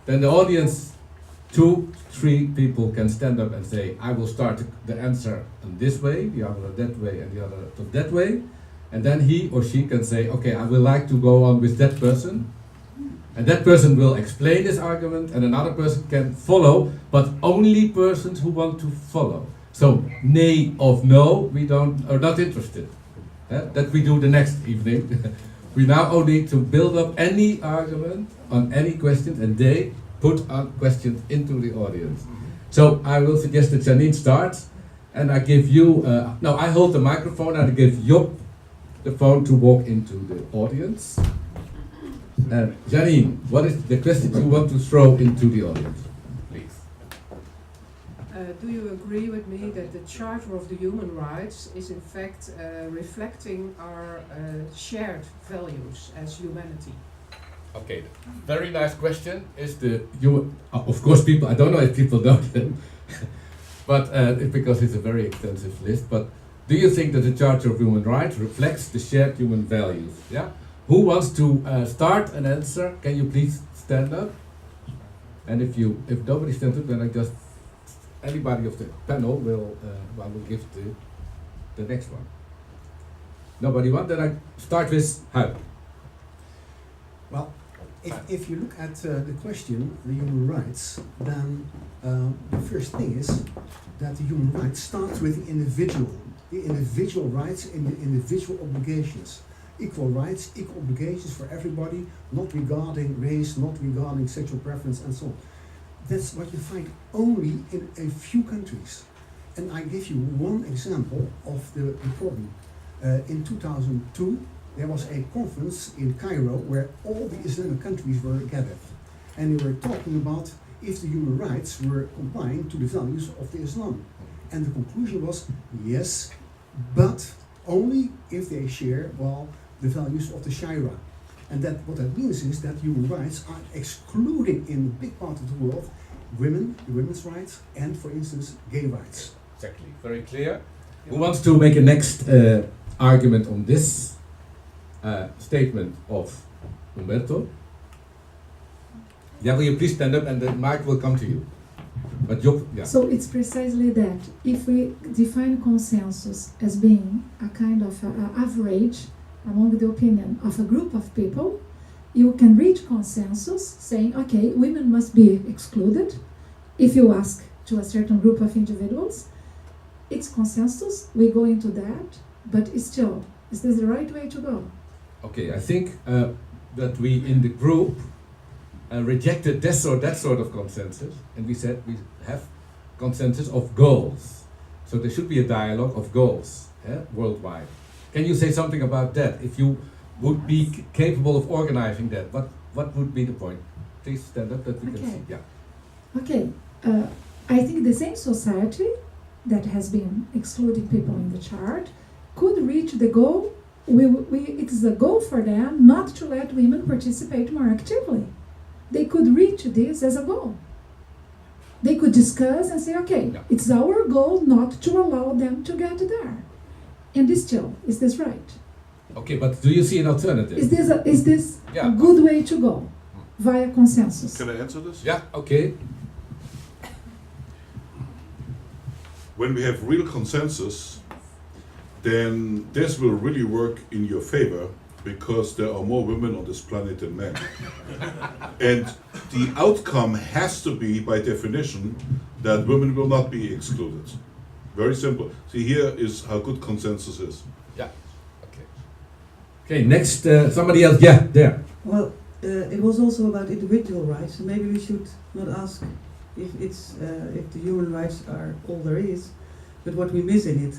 Then the audience, 2, 3 people can stand up and say, I will start the answer in this way, the other that way, and the other that way. And then he or she can say, okay, I would like to go on with that person. And that person will explain this argument, and another person can follow, but only persons who want to follow. So, nay of no, we are not interested. That we do the next evening. We now only need to build up any argument on any question, and they put questions into the audience. So I will suggest that Janine starts, and I give you, no, I hold the microphone, and I give Job the phone to walk into the audience. Janine, what is the question you want to throw into the audience, please?
do you agree with me that the Charter of the Human Rights is in fact reflecting our shared values as humanity?
Okay, very nice question. Is the you? Of course, people. I don't know if people know them, but because it's a very extensive list. But do you think that the Charter of Human Rights reflects the shared human values? Yeah. Who wants to start an answer? Can you please stand up? And if nobody stands up, then I just anybody of the panel will I will give the next one. Nobody want? Then I start with Huib.
Well, if you look at the question, the human rights, then the first thing is that the human rights starts with the individual rights and the individual obligations. Equal rights, equal obligations for everybody, not regarding race, not regarding sexual preference, and so on. That's what you find only in a few countries. And I give you one example of the problem. In 2002, there was a conference in Cairo where all the Islamic countries were gathered. And they were talking about if the human rights were complying to the values of the Islam. And the conclusion was, yes, but only if they share, well, the values of the Sharia. And that what that means is that human rights are excluding in a big part of the world women's rights, and for instance, gay rights.
Exactly, very clear. Who wants to make a next argument on this statement of Umberto? Yeah, will you please stand up and the mic will come to you. But yeah.
So it's precisely that. If we define consensus as being a kind of average among the opinion of a group of people, you can reach consensus saying, okay, women must be excluded. If you ask to a certain group of individuals, it's consensus, we go into that, but still, is this the right way to go?
Okay, I think that we in the group rejected that sort of consensus, and we said we have consensus of goals. So there should be a dialogue of goals worldwide. Can you say something about that? If you would be capable of organizing that, what would be the point? Please stand up that we can see. Yeah.
Okay, I think the same society that has been excluding people in the chart could reach the goal. It is a goal for them not to let women participate more actively. They could reach this as a goal. They could discuss and say, okay,
yeah,
it's our goal not to allow them to get there. And still, is this right?
Okay, but do you see an alternative?
Is this a good way to go via consensus?
Can I answer this?
Yeah, okay.
When we have real consensus, then this will really work in your favor because there are more women on this planet than men. And the outcome has to be, by definition, that women will not be excluded. Very simple. See, here is how good consensus is.
Yeah. Okay. Okay, next, somebody else. Yeah, there.
Well, it was also about individual rights, and maybe we should not ask if the human rights are all there is, but what we miss in it.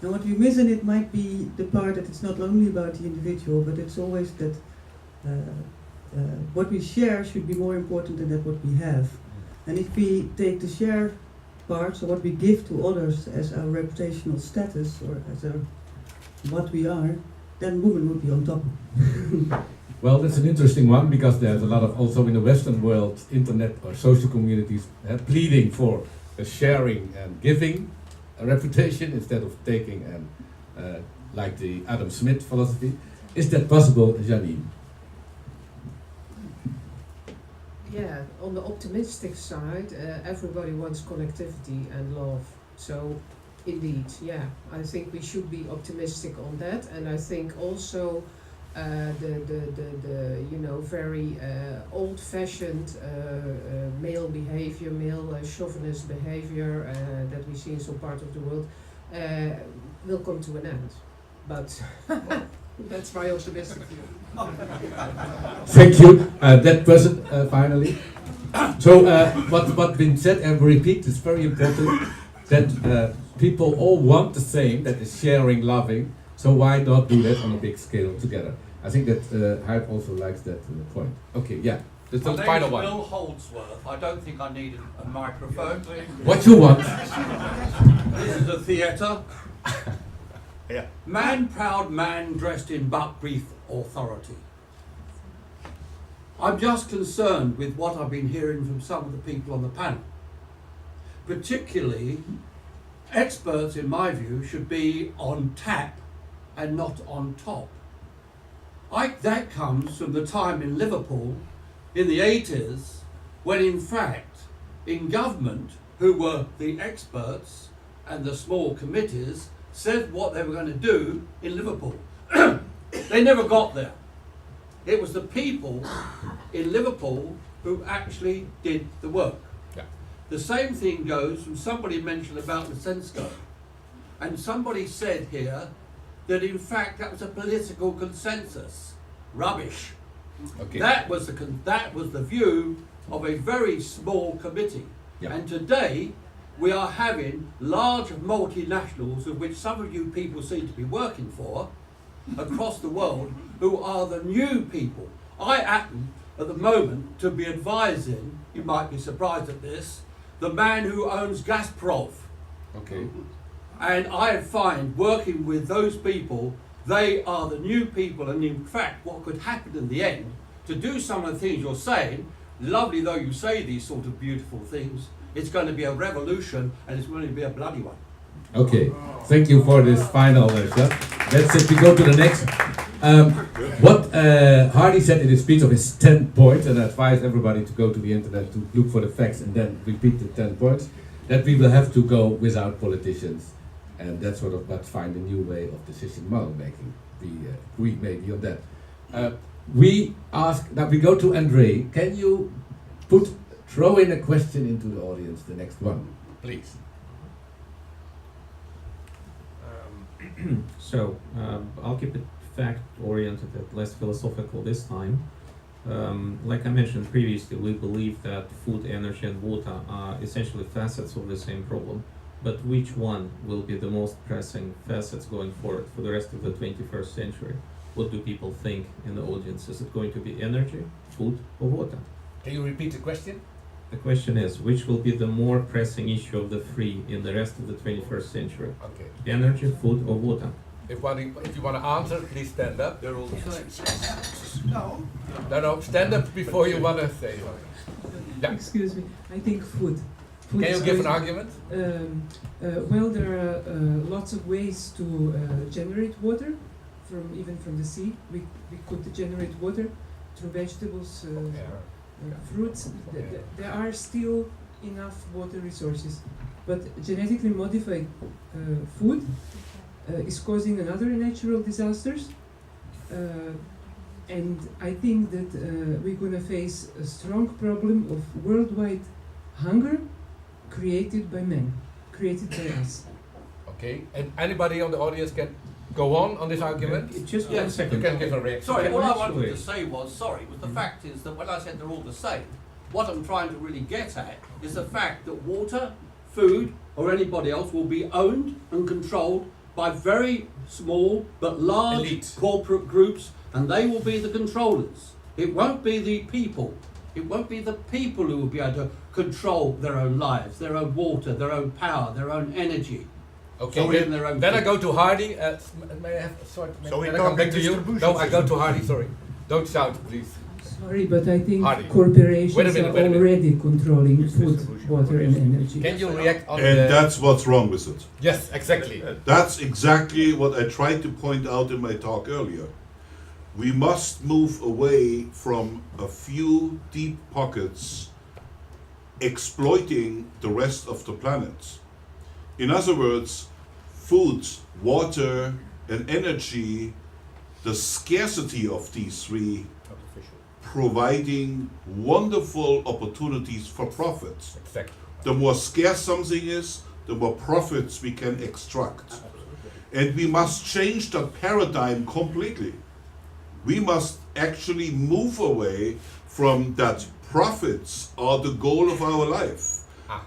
And what we miss in it might be the part that it's not only about the individual, but it's always that what we share should be more important than that what we have. And if we take the share part, so what we give to others as our reputational status or as what we are, then women would be on top.
Well, that's an interesting one because there's a lot of, also in the Western world, internet or social communities pleading for sharing and giving a reputation instead of taking and like the Adam Smith philosophy. Is that possible, Janine?
Yeah, on the optimistic side, everybody wants connectivity and love. So, indeed, yeah, I think we should be optimistic on that, and I think also the very old-fashioned male behavior, male chauvinist behavior that we see in some part of the world will come to an end. But that's my optimistic view.
Thank you. That person finally. So what's been said and we repeat is very important. That people all want the same. That is sharing, loving. So why not do that on a big scale together? I think that Huib also likes that point. Okay, yeah. It's the
My name
final
is
one.
Will Holdsworth. I don't think I need a microphone.
What you want?
This is a theatre.
Yeah.
Man, proud man dressed in buck-brief authority. I'm just concerned with what I've been hearing from some of the people on the panel. Particularly, experts, in my view, should be on tap and not on top. That comes from the time in Liverpool in the 80s, when in fact, in government, who were the experts and the small committees, said what they were going to do in Liverpool. They never got there. It was the people in Liverpool who actually did the work.
Yeah.
The same thing goes from somebody mentioned about Lisensko. And somebody said here that in fact that was a political consensus. Rubbish.
Okay.
That was the view of a very small committee.
Yeah.
And today we are having large multinationals, of which some of you people seem to be working for, across the world, who are the new people. I happen at the moment to be advising, you might be surprised at this, the man who owns Gazprom.
Okay.
And I find working with those people, they are the new people, and in fact what could happen in the end, to do some of the things you're saying, lovely though you say these sort of beautiful things, it's going to be a revolution, and it's going to be a bloody one.
Okay. Thank you for this final shot. That's it. We go to the next. What Hardy said in his speech of his 10 points, and I advise everybody to go to the internet to look for the facts and then repeat the 10 points, that we will have to go without politicians. And that's sort of, but find a new way of decision model making. We agree maybe on that. We ask, now we go to Andre. Can you throw in a question into the audience, the next one, please?
So, I'll keep it fact-oriented and less philosophical this time. Like I mentioned previously, we believe that food, energy and water are essentially facets of the same problem. But which one will be the most pressing facets going forward for the rest of the 21st century? What do people think in the audience? Is it going to be energy, food or water?
Can you repeat the question?
The question is, which will be the more pressing issue of the three in the rest of the 21st century?
Okay.
Energy, food or water?
If you want to answer, please stand up.
They're all the same.
No, stand up before you want to say. Yeah.
Excuse me, I think food.
Can you give an argument?
Well, there are lots of ways to generate water, even from the sea. We could generate water through vegetables, fruits. There are still enough water resources, but genetically modified food is causing another natural disasters, and I think that we're going to face a strong problem of worldwide hunger created by men, created by us.
Okay, and anybody on the audience can go on this argument?
Just
Yes.
1 second.
You can give a reaction.
Sorry, all I wanted
Actually-
to say was the fact is that when I said they're all the same, what I'm trying to really get at is the fact that water, food, or anybody else will be owned and controlled by very small but large
Elite.
corporate groups, and they will be the controllers. It won't be the people. It won't be the people who will be able to control their own lives, their own water, their own power, their own energy.
Okay,
So in their own
then I
food.
go to Hardy. May I have, sorry,
So we
then I
can't
come back
get
to you.
distribution
No, I go to
system.
Hardy, sorry. Don't shout, please.
Sorry, but I think
Hardy.
corporations
Wait a minute,
are
wait a minute.
already controlling food, water and energy.
Can you react on
And
the...
that's what's wrong with it.
Yes, exactly.
That's exactly what I tried to point out in my talk earlier. We must move away from a few deep pockets exploiting the rest of the planet. In other words, food, water, and energy, the scarcity of these three providing wonderful opportunities for profits.
Exactly.
The more scarce something is, the more profits we can extract. And we must change the paradigm completely. We must actually move away from that profits are the goal of our life.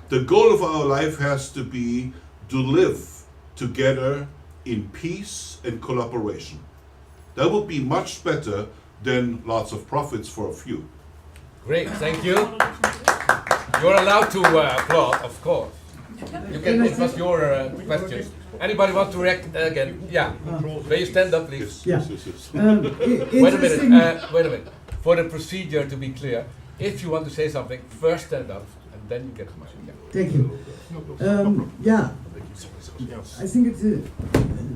The goal of our life has to be to live together in peace and collaboration. That would be much better than lots of profits for a few.
Great, thank you. You're allowed to applaud, of course. You can. It was your question. Anybody want to react again? Yeah. May you stand up, please?
Yeah.
Wait a minute. Wait a minute. For the procedure to be clear, if you want to say something, first stand up, and then you get the mic. Yeah.
Thank you. Yeah, I think it's a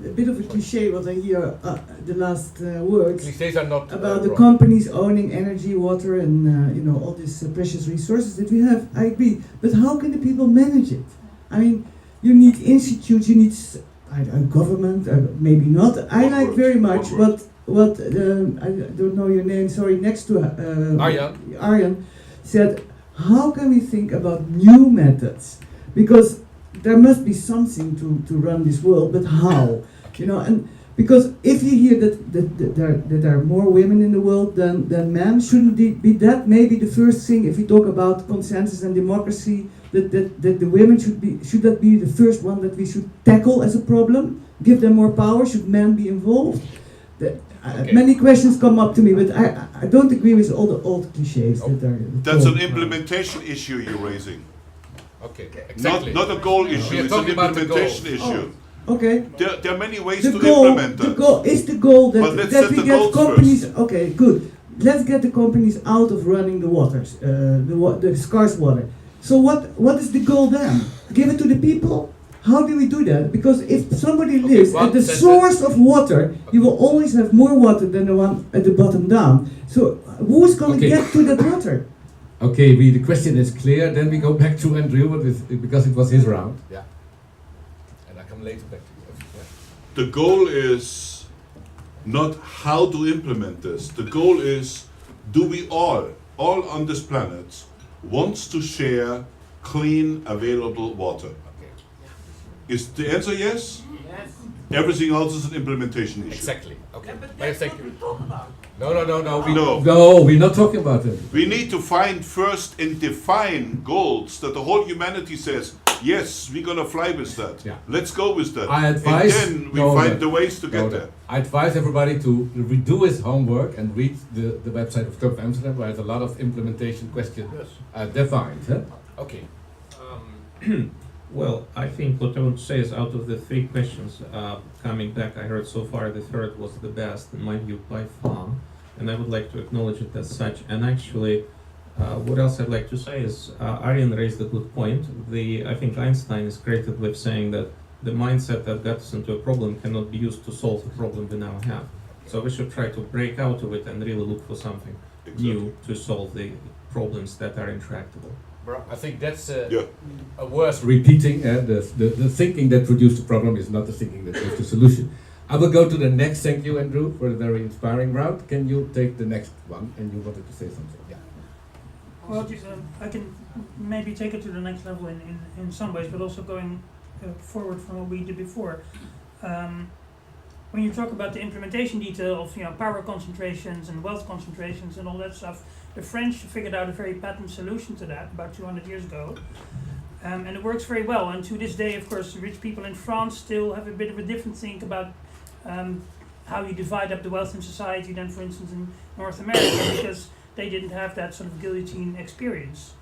bit of a cliche what I hear the last words
Clichés are not
about the
wrong.
companies owning energy, water, and all these precious resources that we have. I agree, but how can the people manage it? I mean, you need institutes, you need government, maybe not. I like very much what I don't know your name. Sorry, next to Arjan said. How can we think about new methods? Because there must be something to run this world, but how? And because if you hear that there are more women in the world than men, shouldn't be that maybe the first thing if we talk about consensus and democracy, that the women should that be the first one that we should tackle as a problem? Give them more power? Should men be involved? Many questions come up to me, but I don't agree with all the old cliches that are.
That's an implementation issue you're raising.
Okay, exactly.
Not a goal issue, it's an implementation issue.
Okay.
There are many ways to implement that.
The goal
But let's
that
set
we
the
get
goals
companies.
first.
Okay, good. Let's get the companies out of running the waters, the scarce water. So what is the goal then? Give it to the people? How do we do that? Because if somebody lives at the source of water, you will always have more water than the one at the bottom down. So who's going to get to that water?
Okay, the question is clear. Then we go back to Andrew because it was his round. Yeah. And I come later back to you. Yeah.
The goal is not how to implement this. The goal is, do we all on this planet, wants to share clean, available water? Is the answer yes? Yes. Everything else is an implementation issue.
Exactly. Okay.
Yeah, but that's what we talk about.
No, we're not talking about it.
We need to find first and define goals that the whole humanity says, yes, we're gonna fly with that.
Yeah.
Let's go with that.
I advise,
and then we find the ways to get there.
I advise everybody to redo his homework and read the website of Club Amsterdam, where there's a lot of implementation questions defined. Huh? Okay.
Well, I think what I would say is out of the three questions coming back, I heard so far the third was the best, in my view, by far. And I would like to acknowledge it as such. And actually, what else I'd like to say is, Arjen raised a good point. I think Einstein is credited with saying that the mindset that got us into a problem cannot be used to solve the problem we now have. So we should try to break out of it and really look for something new to solve the problems that are intractable.
I think that's worth repeating. The thinking that produced the problem is not the thinking that produced the solution. I will go to the next. Thank you, Andrew, for a very inspiring round. Can you take the next one? And you wanted to say something. Yeah.
Well, I can maybe take it to the next level in some ways, but also going forward from what we did before. When you talk about the implementation detail of power concentrations and wealth concentrations and all that stuff, the French figured out a very patent solution to that about 200 years ago, and it works very well. And to this day, of course, rich people in France still have a bit of a different think about how you divide up the wealth in society than, for instance, in North America, because they didn't have that sort of guillotine experience.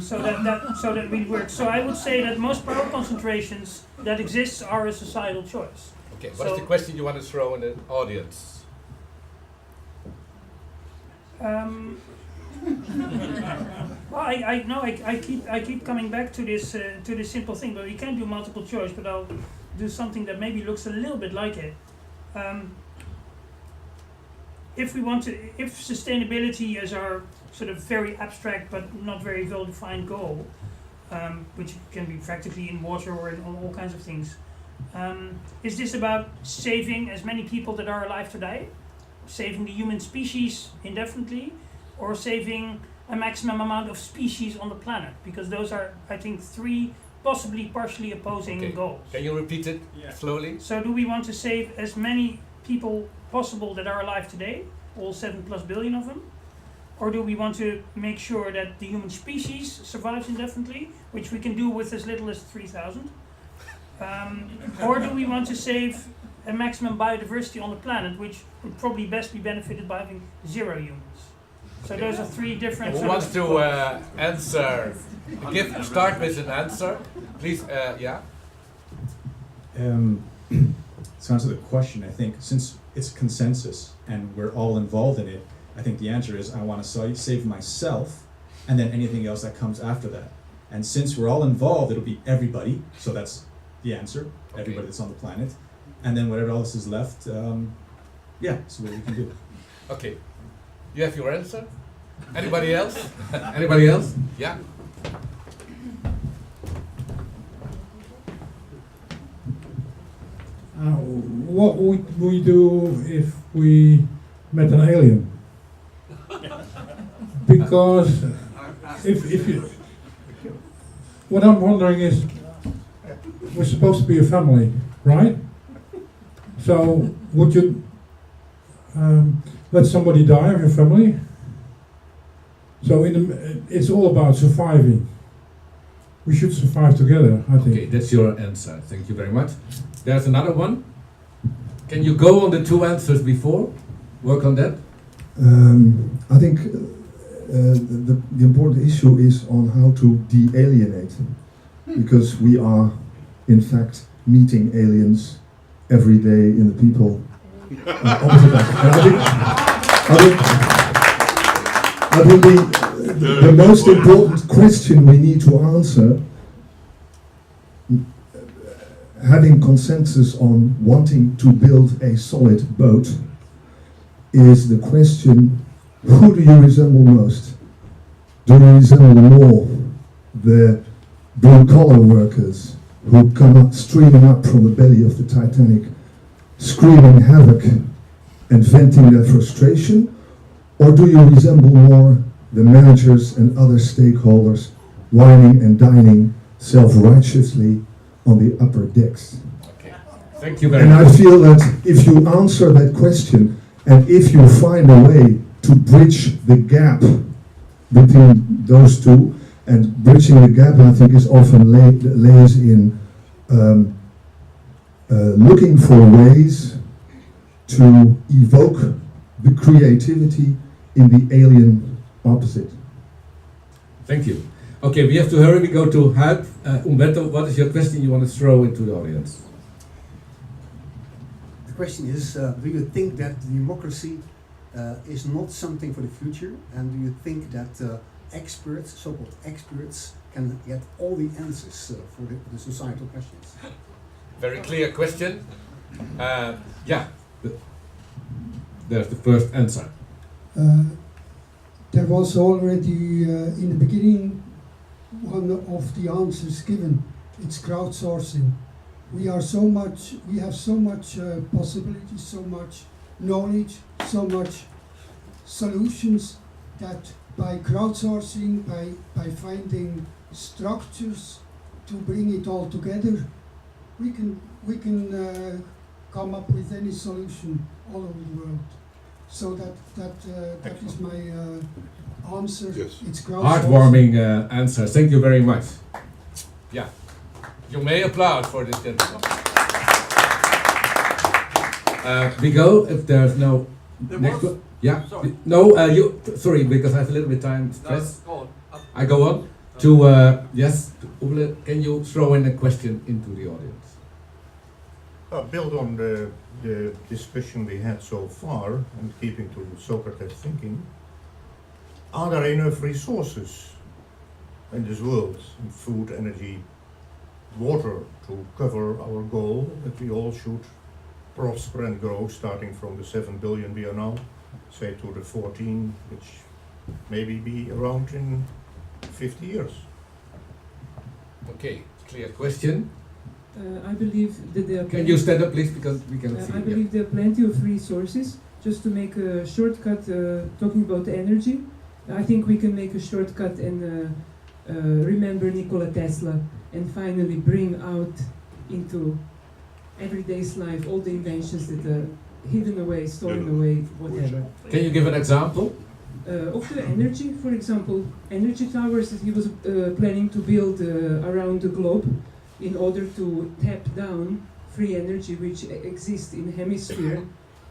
So that really works. So I would say that most power concentrations that exist are a societal choice.
Okay, what is the question you want to throw in the audience?
Well, I keep coming back to this simple thing, but we can do multiple choice. But I'll do something that maybe looks a little bit like it. If sustainability is our sort of very abstract but not very well defined goal, which can be practically in water or in all kinds of things. Is this about saving as many people that are alive today, saving the human species indefinitely, or saving a maximum amount of species on the planet? Because those are, I think, three possibly partially opposing goals.
Can you repeat it slowly?
So do we want to save as many people possible that are alive today, all 7+ billion of them? Or do we want to make sure that the human species survives indefinitely, which we can do with as little as 3,000? Or do we want to save a maximum biodiversity on the planet, which would probably best be benefited by having 0 humans? So those are three different.
Who wants to answer? Start with an answer, please. Yeah.
To answer the question, I think since it's consensus and we're all involved in it, I think the answer is I want to save myself, and then anything else that comes after that. And since we're all involved, it'll be everybody. So that's the answer. Okay. Everybody that's on the planet, and then whatever else is left, yeah, so what we can do.
Okay. You have your answer? Anybody else? Anybody else? Yeah.
What would we do if we met an alien? Because if you, what I'm wondering is, we're supposed to be a family, right? So would you let somebody die of your family? So it's all about surviving. We should survive together, I think.
Okay, that's your answer. Thank you very much. There's another one. Can you go on the two answers before? Work on that?
I think the important issue is on how to de-alienate. Because we are, in fact, meeting aliens every day in the people opposite us. And I think the most important question we need to answer, having consensus on wanting to build a solid boat, is the question, who do you resemble most? Do you resemble more the blue-collar workers who come up, streaming up from the belly of the Titanic, screaming havoc and venting their frustration? Or do you resemble more the managers and other stakeholders whining and dining self-righteously on the upper decks?
Okay. Thank you very
much. And I feel that if you answer that question, and if you find a way to bridge the gap between those two, and bridging the gap, I think, is often lays in looking for ways to evoke the creativity in the alien opposite.
Thank you. Okay, we have to hurry. We go to Huib. Umberto, what is your question you want to throw into the audience?
The question is, do you think that democracy is not something for the future? And do you think that experts, so-called experts, can get all the answers for the societal questions?
Very clear question. Yeah, there's the first answer.
There was already in the beginning one of the answers given. It's crowdsourcing. We have so much possibilities, so much knowledge, so much solutions that by crowdsourcing, by finding structures to bring it all together, we can come up with any solution all over the world. So that is my answer.
Yes.
It's crowdsourcing.
Heartwarming answer. Thank you very much. Yeah, you may applaud for this gentleman. We go if there's no next one. Yeah.
Sorry.
No. Sorry, because I have a little bit time stress.
No, go on.
I go on to yes. Uwe, can you throw in a question into the audience?
Build on the discussion we had so far, and keeping to Socratic thinking, are there enough resources in this world, in food, energy, water, to cover our goal that we all should prosper and grow, starting from the 7 billion we are now, say to the 14, which maybe be around in 50 years?
Okay, clear question.
I believe that there are.
Can you stand up, please, because we cannot see.
I believe there are plenty of resources. Just to make a shortcut, talking about energy, I think we can make a shortcut and remember Nikola Tesla and finally bring out into everyday's life all the inventions that are hidden away, stolen away, whatever.
Can you give an example?
Of the energy, for example, energy towers that he was planning to build around the globe in order to tap down free energy which exists in the hemisphere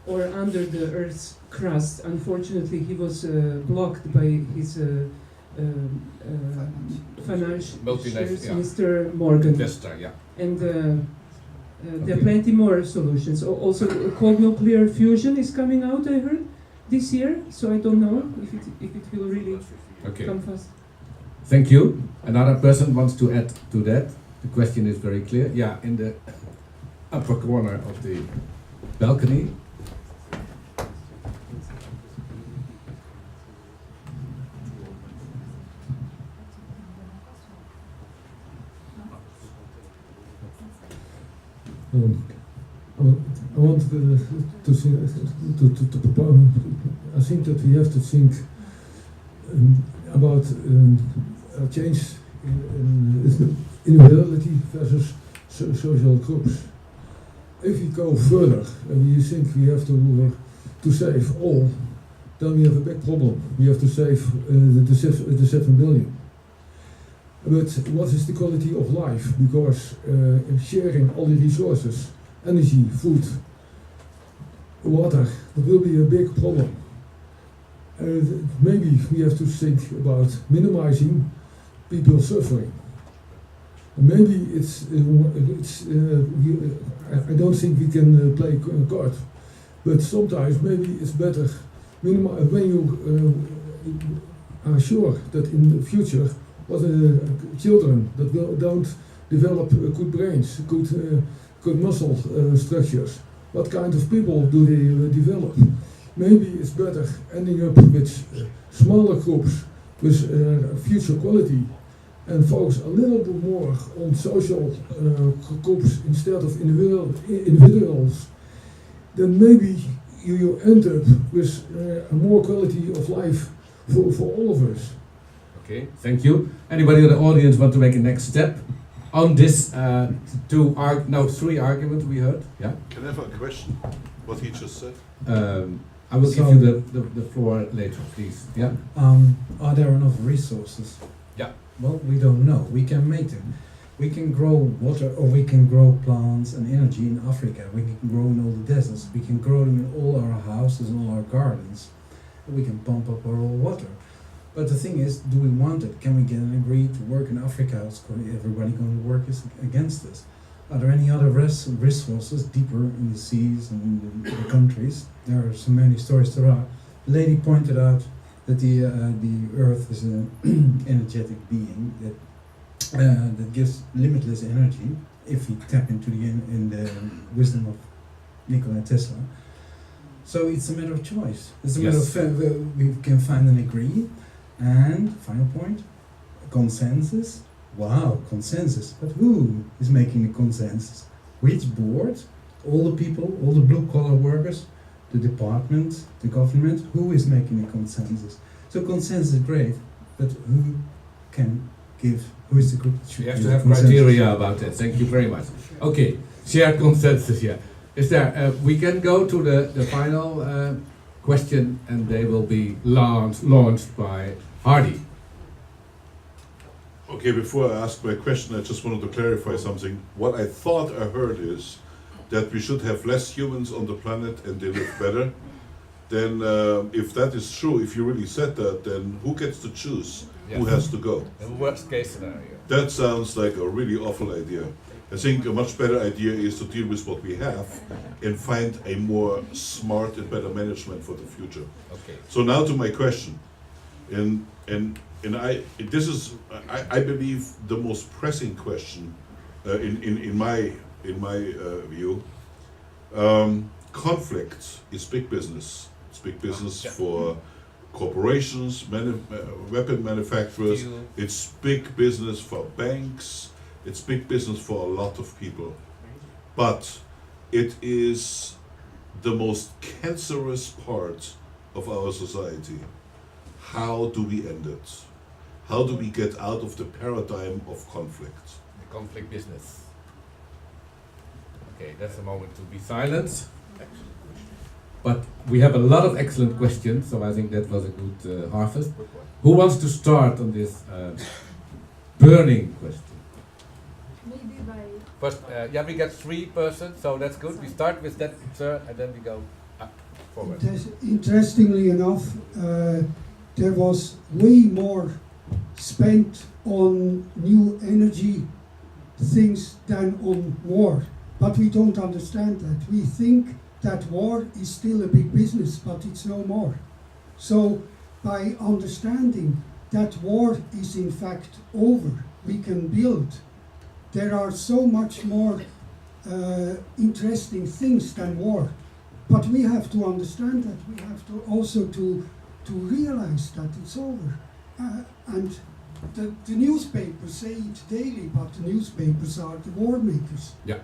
or under the Earth's crust. Unfortunately, he was blocked by his financial Mr. Morgan.
Investor, yeah.
And there are plenty more solutions. Also, cold nuclear fusion is coming out, I heard, this year. So I don't know if it will really come fast.
Thank you. Another person wants to add to that. The question is very clear. Yeah, in the upper corner of the balcony.
I want to propose. I think that we have to think about a change in individuality versus social groups. If we go further and we think we have to save all, then we have a big problem. We have to save the 7 billion. But what is the quality of life? Because sharing all the resources, energy, food, water, that will be a big problem. Maybe we have to think about minimizing people's suffering. Maybe I don't think we can play God, but sometimes maybe it's better when you are sure that in the future what children that don't develop good brains, good muscle structures, what kind of people do they develop? Maybe it's better ending up with smaller groups with future quality and focus a little bit more on social groups instead of individuals. Then maybe you end up with a more quality of life for all of us.
Okay, thank you. Anybody in the audience want to make a next step on this three arguments we heard? Yeah.
Can I have a question? What he just said.
I will give you the floor later, please. Yeah.
Are there enough resources?
Yeah.
Well, we don't know. We can make them. We can grow water, or we can grow plants and energy in Africa. We can grow in all the deserts. We can grow them in all our houses and all our gardens. We can pump up our own water. But the thing is, do we want it? Can we get an agree to work in Africa? Is everybody going to work against us? Are there any other resources deeper in the seas and in the countries? There are so many stories there are. The lady pointed out that the Earth is an energetic being that gives limitless energy if we tap into the wisdom of Nikola Tesla. So it's a matter of choice. It's a matter of we can find an agree. And final point, consensus. Wow, consensus. But who is making the consensus? Which board? All the people, all the blue-collar workers, the department, the government. Who is making the consensus? So consensus is great, but who can give? Who is the group?
You have to have criteria about that. Thank you very much. Okay, shared consensus here. Is there? We can go to the final question, and they will be launched by Hardy.
Okay, before I ask my question, I just wanted to clarify something. What I thought I heard is that we should have less humans on the planet and they live better. Then if that is true, if you really said that, then who gets to choose who has to go?
The worst case scenario.
That sounds like a really awful idea. I think a much better idea is to deal with what we have and find a more smart and better management for the future.
Okay.
So now to my question. This is, I believe, the most pressing question in my view. Conflict is big business. It's big business for corporations, weapon manufacturers. It's big business for banks. It's big business for a lot of people. But it is the most cancerous part of our society. How do we end it? How do we get out of the paradigm of conflict?
The conflict business. Okay, that's a moment to be silent. But we have a lot of excellent questions, so I think that was a good harvest. Who wants to start on this burning question?
Maybe by...
First, we got 3 persons, so that's good. We start with that, sir, and then we go up. forward.
Interestingly enough, there was way more spent on new energy things than on war. But we don't understand that. We think that war is still a big business, but it's no more. So by understanding that war is in fact over, we can build. There are so much more interesting things than war. But we have to understand that. We have to also to realize that it's over. And the newspapers say it daily, but the newspapers are the war makers.
Yeah.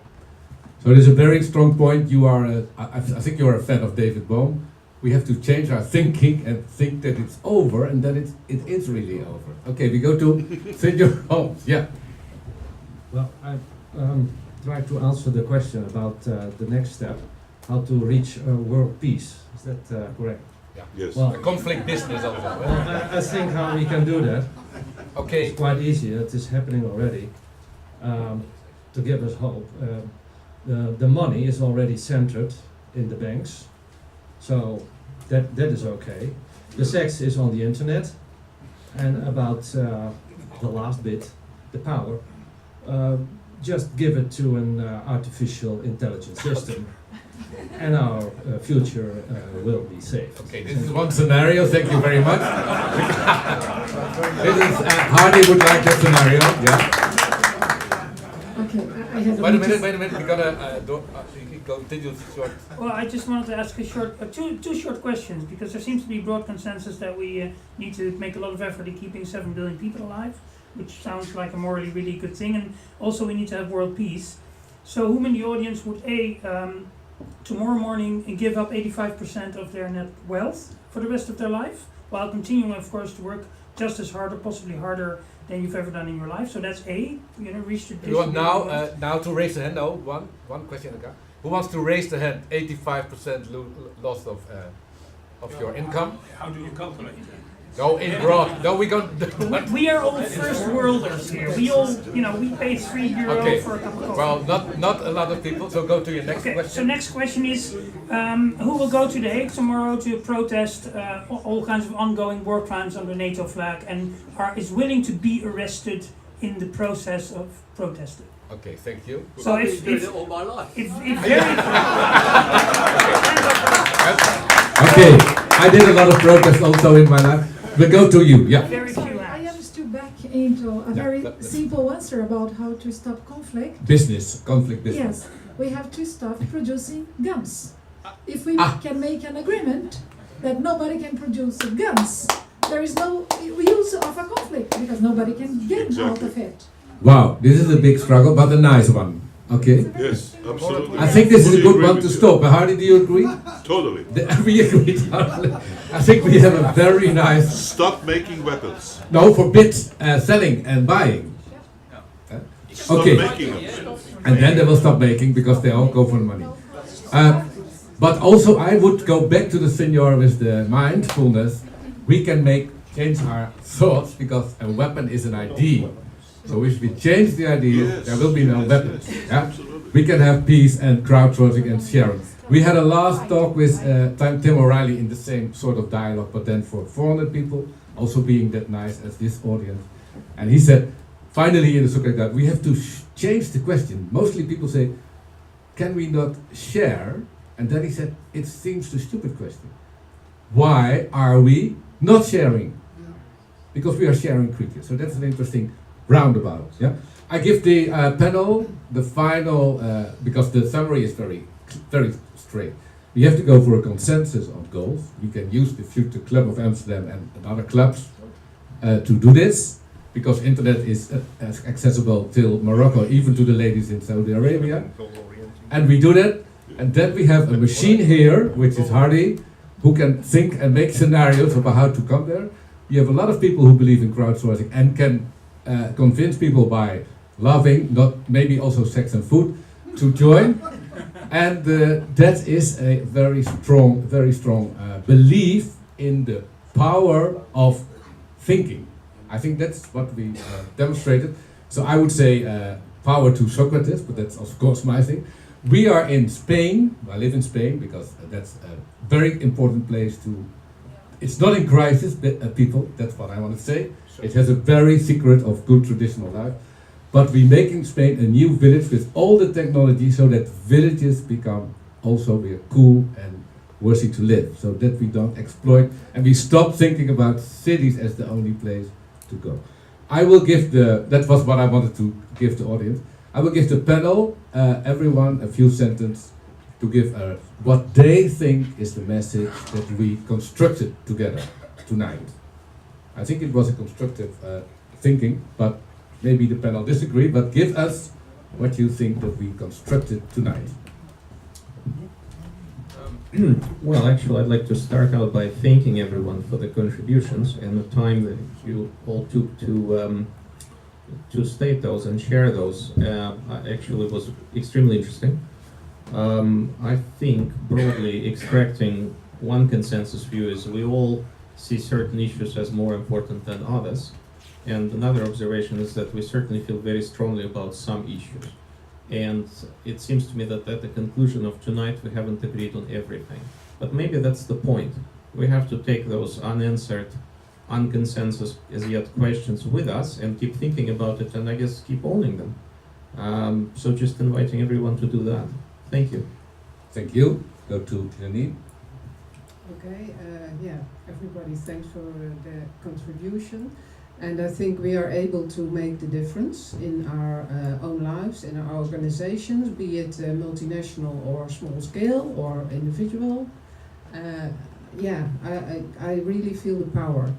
So it is a very strong point. You are, I think you are a fan of David Bohm. We have to change our thinking and think that it's over and that it is really over. Okay, we go to Senior Holmes. Yeah.
Well, I try to answer the question about the next step, how to reach world peace. Is that correct?
Yeah.
Yes.
Well,
A conflict business also.
I think how we can do that.
Okay.
It's quite easy. It is happening already. To give us hope, the money is already centered in the banks, so that is okay. The sex is on the internet, and about the last bit, the power. Just give it to an artificial intelligence system, and our future will be safe.
Okay, this is one scenario. Thank you very much. This is Hardy would like that scenario. Yeah.
Okay, I have
Wait a minute. We're gonna continue short.
Well, I just wanted to ask a short, two short questions, because there seems to be broad consensus that we need to make a lot of effort in keeping 7 billion people alive, which sounds like a morally really good thing, and also we need to have world peace. So whom in the audience would tomorrow morning give up 85% of their net wealth for the rest of their life, while continuing, of course, to work just as hard or possibly harder than you've ever done in your life? So that's A, reach the.
You want now to raise the hand? No, one question. Who wants to raise the hand? 85% loss of your income.
How do you calculate that?
No, in broad. No, we got.
We are all first worlders here. We all, we pay €3 for a cup of coffee.
Well, not a lot of people. So go to your next question.
So next question is, who will go to The Hague tomorrow to protest all kinds of ongoing war crimes under NATO flag, and is willing to be arrested in the process of protesting?
Okay, thank you.
So I've been doing it all my life.
Okay, I did a lot of protests also in my life. We go to you, yeah.
I am still back into a very simple answer about how to stop conflict.
Conflict business.
Yes, we have to stop producing guns. If we can make an agreement that nobody can produce guns, there is no use of a conflict because nobody can get out of it.
Wow, this is a big struggle, but a nice one. Okay.
Yes, absolutely.
I think this is a good one to stop. Hardy, do you agree?
Totally.
We agree. I think we have a very nice.
Stop making weapons.
No, forbid selling and buying. Okay.
Making them.
And then they will stop making because they all go for the money. But also, I would go back to the senior with the mindfulness. We can change our thoughts because a weapon is an idea. So if we change the idea, there will be no weapons. Yeah? We can have peace and crowdsourcing and sharing. We had a last talk with Tim O'Reilly in the same sort of dialogue, but then for 400 people, also being that nice as this audience. And he said, finally in the Socratic dialogue, we have to change the question. Mostly people say, can we not share? And then he said, it seems a stupid question. Why are we not sharing? Because we are sharing creatures. So that's an interesting roundabout. Yeah, I give the panel the final because the summary is very straight. We have to go for a consensus on goals. We can use the Future Club of Amsterdam and other clubs to do this because internet is accessible till Morocco, even to the ladies in Saudi Arabia. And we do that, and then we have a machine here, which is Hardy, who can think and make scenarios about how to come there. We have a lot of people who believe in crowdsourcing and can convince people by loving, not maybe also sex and food, to join. And that is a very strong belief in the power of thinking. I think that's what we demonstrated. So I would say power to Socrates, but that's of course my thing. We are in Spain. I live in Spain because that's a very important place to. It's not in crisis, people. That's what I want to say. It has a very secret of good traditional life. But we make in Spain a new village with all the technology so that villages become also cool and worthy to live. So that we don't exploit and we stop thinking about cities as the only place to go. I will give that was what I wanted to give the audience. I will give the panel, everyone, a few sentences to give what they think is the message that we constructed together tonight. I think it was a constructive thinking, but maybe the panel disagree, but give us what you think that we constructed tonight.
Well, actually, I'd like to start out by thanking everyone for the contributions and the time that you all took to state those and share those. Actually, was extremely interesting. I think broadly extracting one consensus view is we all see certain issues as more important than others. And another observation is that we certainly feel very strongly about some issues. And it seems to me that at the conclusion of tonight, we haven't agreed on everything. But maybe that's the point. We have to take those unanswered, unconsensus as yet questions with us and keep thinking about it and I guess keep owning them. So just inviting everyone to do that. Thank you.
Thank you. Go to Janine.
Okay, everybody, thanks for the contribution. And I think we are able to make the difference in our own lives, in our organizations, be it multinational or small scale or individual. I really feel the power.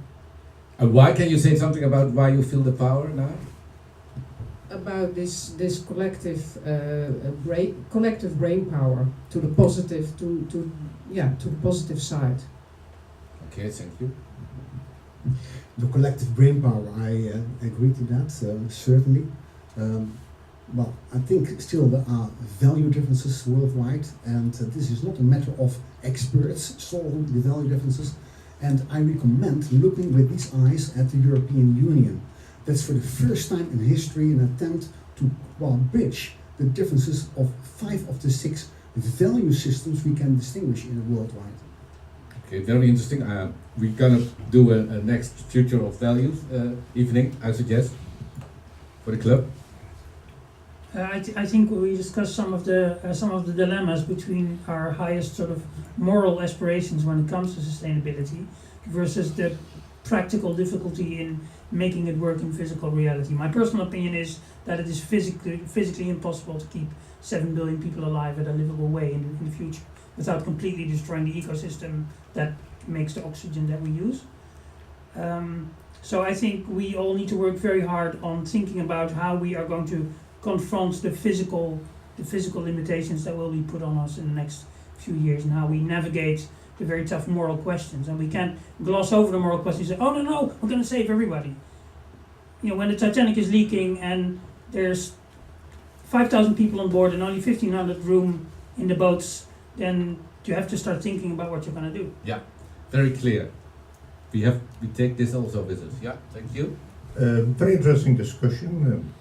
And why can you say something about why you feel the power now?
About this collective brain power to the positive to the positive side.
Okay, thank you.
The collective brain power, I agree to that, certainly. Well, I think still there are value differences worldwide, and this is not a matter of experts solving the value differences. And I recommend looking with these eyes at the European Union. That's for the first time in history an attempt to bridge the differences of 5 of the 6 value systems we can distinguish in the worldwide.
Okay, very interesting. We're gonna do a next Future of Values evening, I suggest, for the club.
I think we discussed some of the dilemmas between our highest sort of moral aspirations when it comes to sustainability versus the practical difficulty in making it work in physical reality. My personal opinion is that it is physically impossible to keep 7 billion people alive at a livable way in the future without completely destroying the ecosystem that makes the oxygen that we use. So I think we all need to work very hard on thinking about how we are going to confront the physical limitations that will be put on us in the next few years and how we navigate the very tough moral questions. And we can't gloss over the moral questions and say, oh no, we're going to save everybody. You know, when the Titanic is leaking and there's 5,000 people on board and only 1,500 room in the boats, then you have to start thinking about what you're going to do.
Yeah, very clear. We take this also with us. Yeah, thank you.
Very interesting discussion,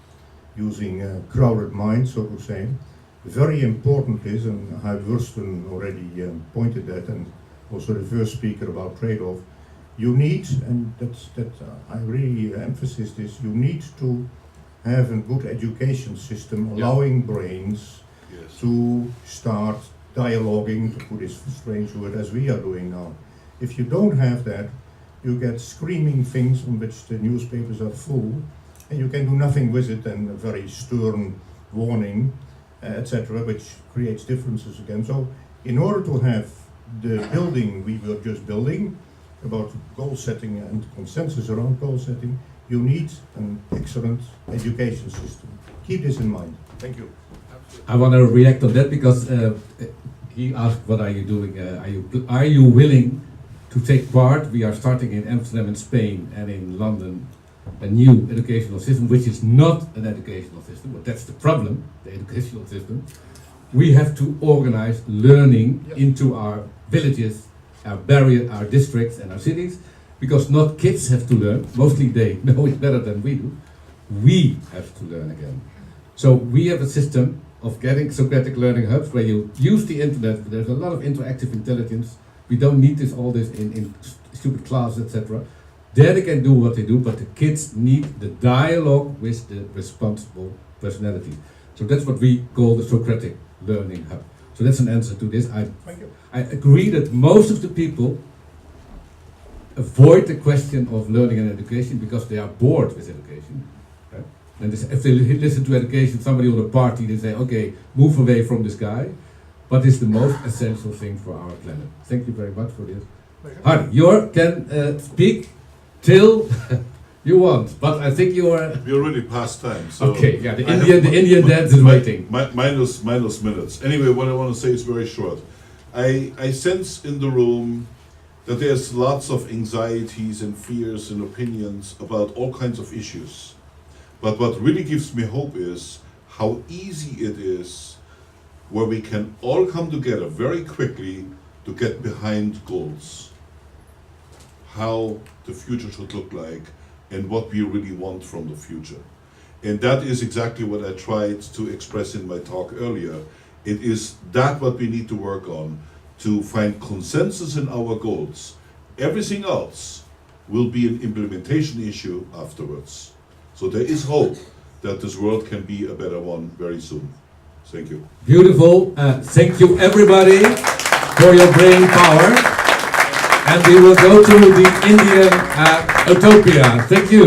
using crowded mind, so to say. Very important is, and Huib Wursten already pointed that, and also the first speaker about trade-off, you need, and I really emphasize this, you need to have a good education system allowing brains to start dialoguing, to put this strange word, as we are doing now. If you don't have that, you get screaming things on which the newspapers are full, and you can do nothing with it, and a very stern warning, etc., which creates differences again. So in order to have the building we were just building, about goal setting and consensus around goal setting, you need an excellent education system. Keep this in mind. Thank you.
I want to react on that because he asked, what are you doing? Are you willing to take part? We are starting in Amsterdam in Spain and in London a new educational system, which is not an educational system, but that's the problem, the educational system. We have to organize learning into our villages, our districts and our cities, because not kids have to learn, mostly they know it better than we do. We have to learn again. So we have a system of getting Socratic learning hubs where you use the internet. There's a lot of interactive intelligence. We don't need all this in stupid classes, etc. There they can do what they do, but the kids need the dialogue with the responsible personality. So that's what we call the Socratic learning hub. So that's an answer to this. I agree that most of the people avoid the question of learning and education because they are bored with education. Right? And if they listen to education, somebody on a party, they say, okay, move away from this guy. But it's the most essential thing for our planet. Thank you very much for this. Hardy, you can speak till you want, but I think you are...
We're already past time, so...
Okay, yeah, the Indian dance is waiting.
Minus minutes. Anyway, what I want to say is very short. I sense in the room that there's lots of anxieties and fears and opinions about all kinds of issues. But what really gives me hope is how easy it is where we can all come together very quickly to get behind goals. How the future should look like and what we really want from the future. And that is exactly what I tried to express in my talk earlier. It is that what we need to work on, to find consensus in our goals. Everything else will be an implementation issue afterwards. So there is hope that this world can be a better one very soon. Thank you.
Beautiful. Thank you everybody for your brain power. And we will go to the Indian utopia. Thank you.